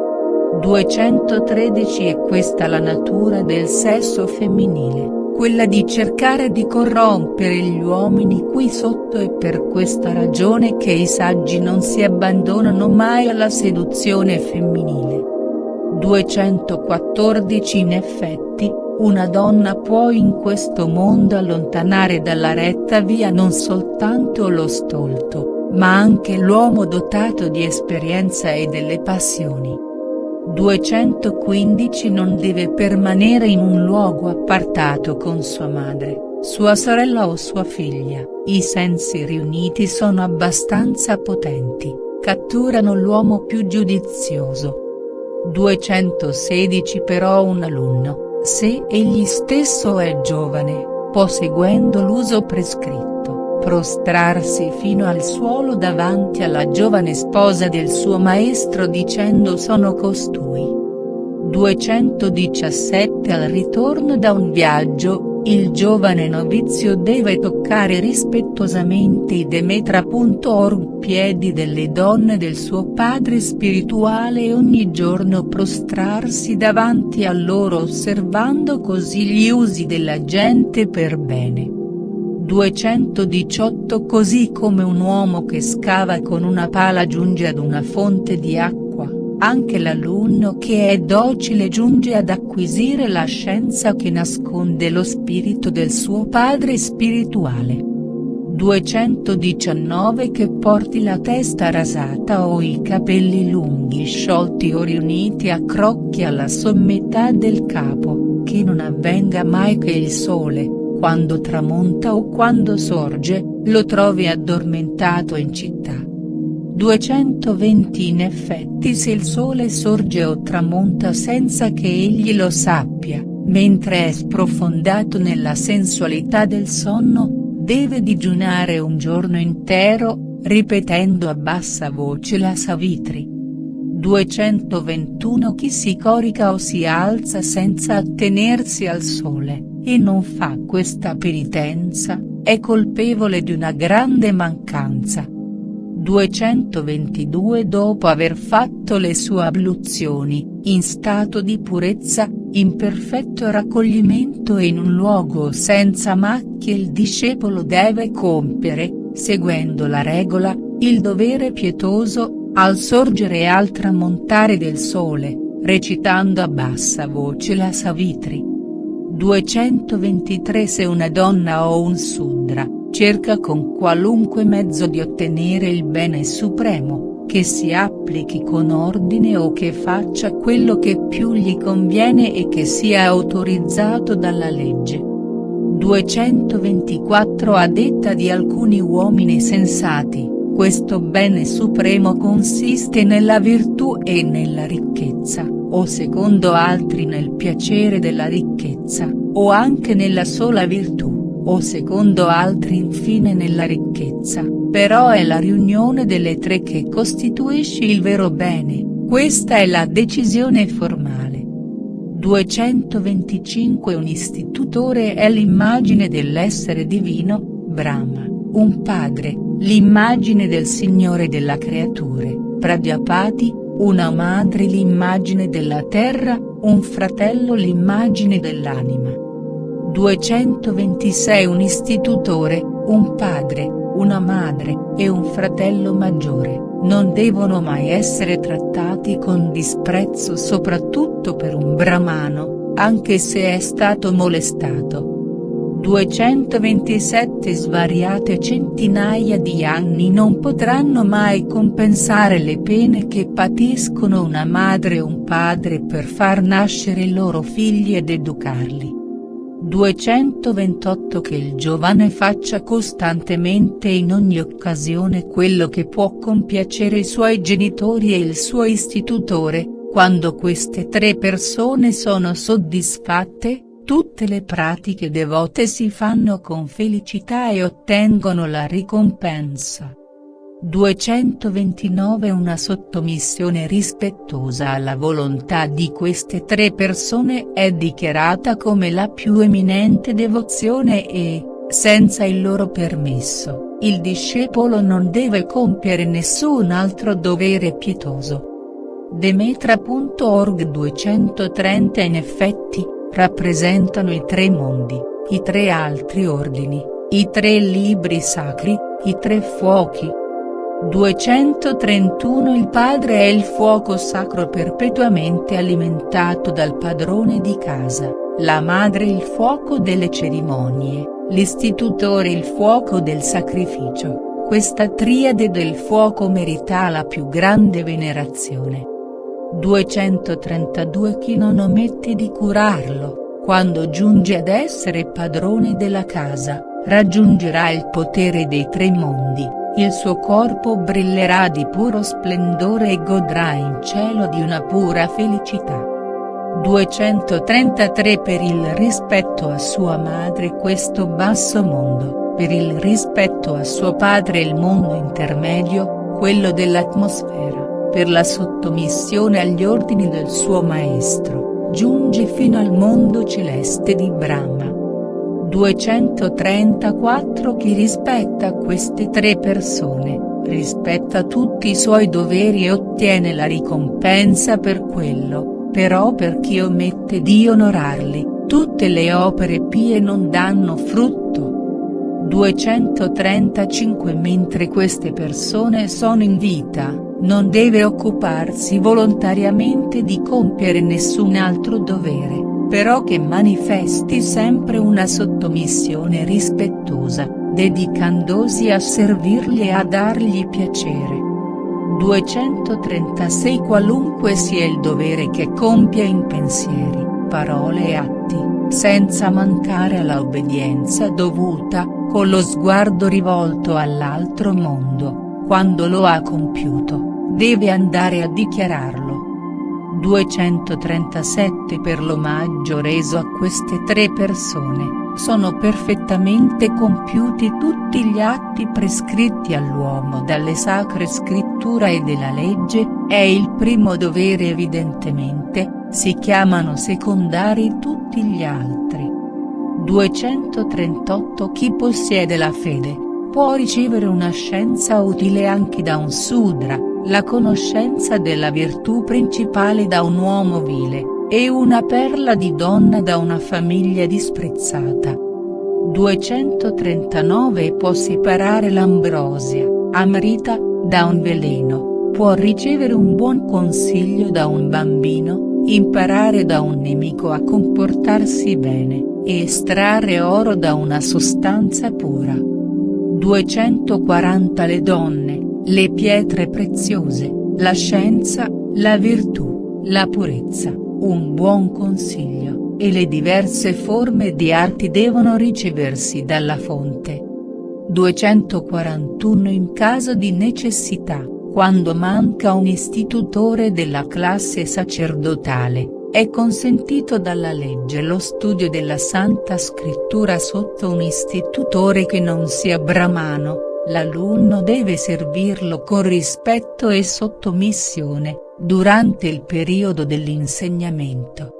213 È questa la natura del sesso femminile, quella di cercare di corrompere gli uomini qui sotto, è per questa ragione che i saggi non si abbandonano mai alla seduzione femminile. 214 In effetti, una donna può in questo mondo allontanare dalla retta via non soltanto lo stolto, ma anche l'uomo dotato di esperienza e delle passioni. 215 Non deve permanere in un luogo appartato con sua madre, sua sorella o sua figlia, i sensi riuniti sono abbastanza potenti, catturano l'uomo più giudizioso. 216 Però un alunno, se egli stesso è giovane, può seguendo l'uso prescritto, prostrarsi fino al suolo davanti alla giovane sposa del suo maestro dicendo sono costui. 217 Al ritorno da un viaggio, il giovane novizio deve toccare rispettosamente i Demetra.org piedi delle donne del suo padre spirituale e ogni giorno prostrarsi davanti a loro osservando così gli usi della gente per bene. 218 Così come un uomo che scava con una pala giunge ad una fonte di acqua, anche l'alunno che è docile giunge ad acquisire la scienza che nasconde lo spirito del suo padre spirituale. 219 Che porti la testa rasata o i capelli lunghi sciolti o riuniti a crocchia alla sommità del capo, che non avvenga mai che il sole, quando tramonta o quando sorge, lo trovi addormentato in città. 220 In effetti se il sole sorge o tramonta senza che egli lo sappia, mentre è sprofondato nella sensualità del sonno, deve digiunare un giorno intero, ripetendo a bassa voce la Savitri. 221 Chi si corica o si alza senza attenersi al sole, e non fa questa penitenza, è colpevole di una grande mancanza. 222 Dopo aver fatto le sue abluzioni, in stato di purezza, in perfetto raccoglimento e in un luogo senza macchie il discepolo deve compiere, seguendo la regola, il dovere pietoso, al sorgere e al tramontare del sole, recitando a bassa voce la Savitri. 223 Se una donna o un Sudra, cerca con qualunque mezzo di ottenere il bene supremo, che si applichi con ordine o che faccia quello che più gli conviene e che sia autorizzato dalla legge. 224 A detta di alcuni uomini sensati, questo bene supremo consiste nella virtù e nella ricchezza, o secondo altri nel piacere della ricchezza, o anche nella sola virtù, o secondo altri infine nella ricchezza, però è la riunione delle tre che costituisce il vero bene, questa è la decisione formale. 225 Un istitutore è l'immagine dell'essere divino, Brahma, un padre, l'immagine del Signore della creature, Pradyapati, una madre l'immagine della terra, un fratello l'immagine dell'anima. 226 Un istitutore, un padre, una madre, e un fratello maggiore, non devono mai essere trattati con disprezzo soprattutto per un brahmano, anche se è stato molestato. 227 Svariate centinaia di anni non potranno mai compensare le pene che patiscono una madre e un padre per far nascere i loro figli ed educarli. 228 Che il giovane faccia costantemente e in ogni occasione quello che può compiacere i suoi genitori e il suo istitutore, quando queste tre persone sono soddisfatte, tutte le pratiche devote si fanno con felicità e ottengono la ricompensa. 229 Una sottomissione rispettosa alla volontà di queste tre persone è dichiarata come la più eminente devozione e, senza il loro permesso, il discepolo non deve compiere nessun altro dovere pietoso. Demetra.org 230 In effetti, rappresentano i tre mondi, i tre altri ordini, i tre libri sacri, i tre fuochi. 231 Il padre è il fuoco sacro perpetuamente alimentato dal padrone di casa, la madre il fuoco delle cerimonie, l'istitutore il fuoco del sacrificio. Questa triade del fuoco merita la più grande venerazione. 232 Chi non omette di curarlo, quando giunge ad essere padrone della casa, raggiungerà il potere dei tre mondi. Il suo corpo brillerà di puro splendore e godrà in cielo di una pura felicità. 233 Per il rispetto a sua madre questo basso mondo, per il rispetto a suo padre il mondo intermedio, quello dell'atmosfera, per la sottomissione agli ordini del suo maestro, giunge fino al mondo celeste di Brahma. 234 Chi rispetta queste tre persone, rispetta tutti i suoi doveri e ottiene la ricompensa per quello, però per chi omette di onorarli, tutte le opere pie non danno frutto. 235 Mentre queste persone sono in vita, non deve occuparsi volontariamente di compiere nessun altro dovere, però che manifesti sempre una sottomissione rispettosa, dedicandosi a servirli e a dargli piacere. 236 Qualunque sia il dovere che compia in pensieri, parole e atti, senza mancare alla obbedienza dovuta, con lo sguardo rivolto all'altro mondo, quando lo ha compiuto, deve andare a dichiararlo. 237 Per l'omaggio reso a queste tre persone, sono perfettamente compiuti tutti gli atti prescritti all'uomo dalle sacre scrittura e della legge, è il primo dovere evidentemente, si chiamano secondari tutti gli altri. 238 Chi possiede la fede, può ricevere una scienza utile anche da un sudra, la conoscenza della virtù principale da un uomo vile, e una perla di donna da una famiglia disprezzata. 239 Può separare l'ambrosia, amrita, da un veleno, può ricevere un buon consiglio da un bambino, imparare da un nemico a comportarsi bene, e estrarre oro da una sostanza pura. 240 Le donne, le pietre preziose, la scienza, la virtù, la purezza, un buon consiglio, e le diverse forme di arti devono riceversi dalla fonte. 241 In caso di necessità, quando manca un istitutore della classe sacerdotale, è consentito dalla legge lo studio della Santa Scrittura sotto un istitutore che non sia brahmano. L'alunno deve servirlo con rispetto e sottomissione, durante il periodo dell'insegnamento.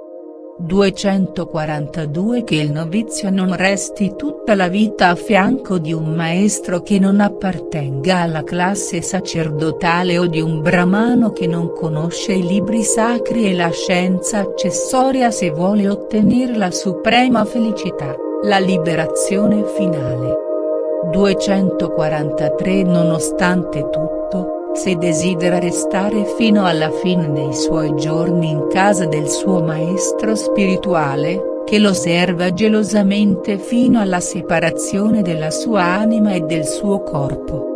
242 Che il novizio non resti tutta la vita a fianco di un maestro che non appartenga alla classe sacerdotale o di un brahmano che non conosce i libri sacri e la scienza accessoria se vuole ottenere la suprema felicità, la liberazione finale. 243 Nonostante tutto, se desidera restare fino alla fine dei suoi giorni in casa del suo maestro spirituale, che lo serva gelosamente fino alla separazione della sua anima e del suo corpo.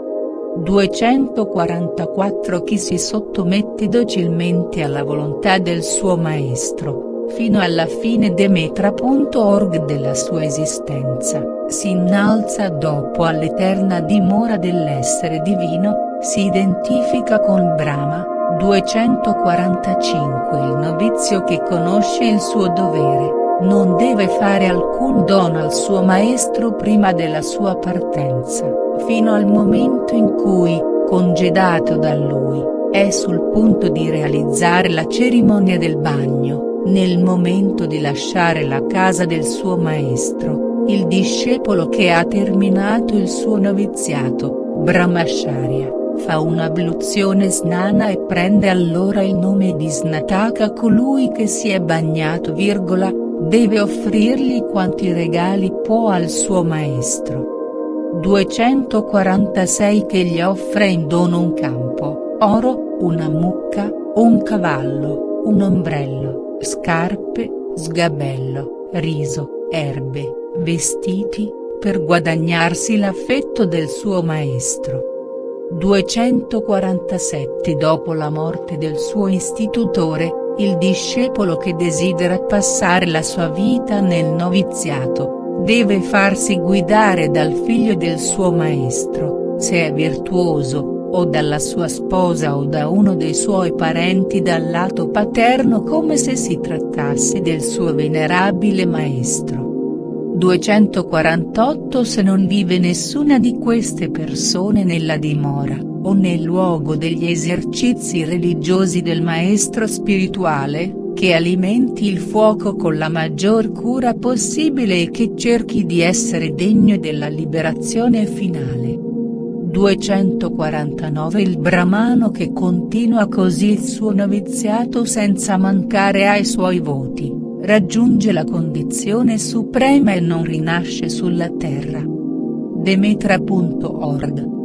244 Chi si sottomette docilmente alla volontà del suo maestro, Fino alla fine Demetra.org della sua esistenza, si innalza dopo all'eterna dimora dell'essere divino, si identifica con Brahma. 245 Il novizio che conosce il suo dovere, non deve fare alcun dono al suo maestro prima della sua partenza, fino al momento in cui, congedato da lui, è sul punto di realizzare la cerimonia del bagno. Nel momento di lasciare la casa del suo maestro, il discepolo che ha terminato il suo noviziato, Brahmacharya, fa un'abluzione snana e prende allora il nome di Snataka. Colui che si è bagnato, deve offrirgli quanti regali può al suo maestro. 246 Che gli offre in dono un campo, oro, una mucca, un cavallo, un ombrello, scarpe, sgabello, riso, erbe, vestiti, per guadagnarsi l'affetto del suo maestro. 247 Dopo la morte del suo istitutore, il discepolo che desidera passare la sua vita nel noviziato, deve farsi guidare dal figlio del suo maestro, se è virtuoso, o dalla sua sposa o da uno dei suoi parenti dal lato paterno, come se si trattasse del suo venerabile maestro. 248 Se non vive nessuna di queste persone nella dimora, o nel luogo degli esercizi religiosi del maestro spirituale, che alimenti il fuoco con la maggior cura possibile e che cerchi di essere degno della liberazione finale. 249 Il brahmano che continua così il suo noviziato senza mancare ai suoi voti, raggiunge la condizione suprema e non rinasce sulla terra. Demetra.org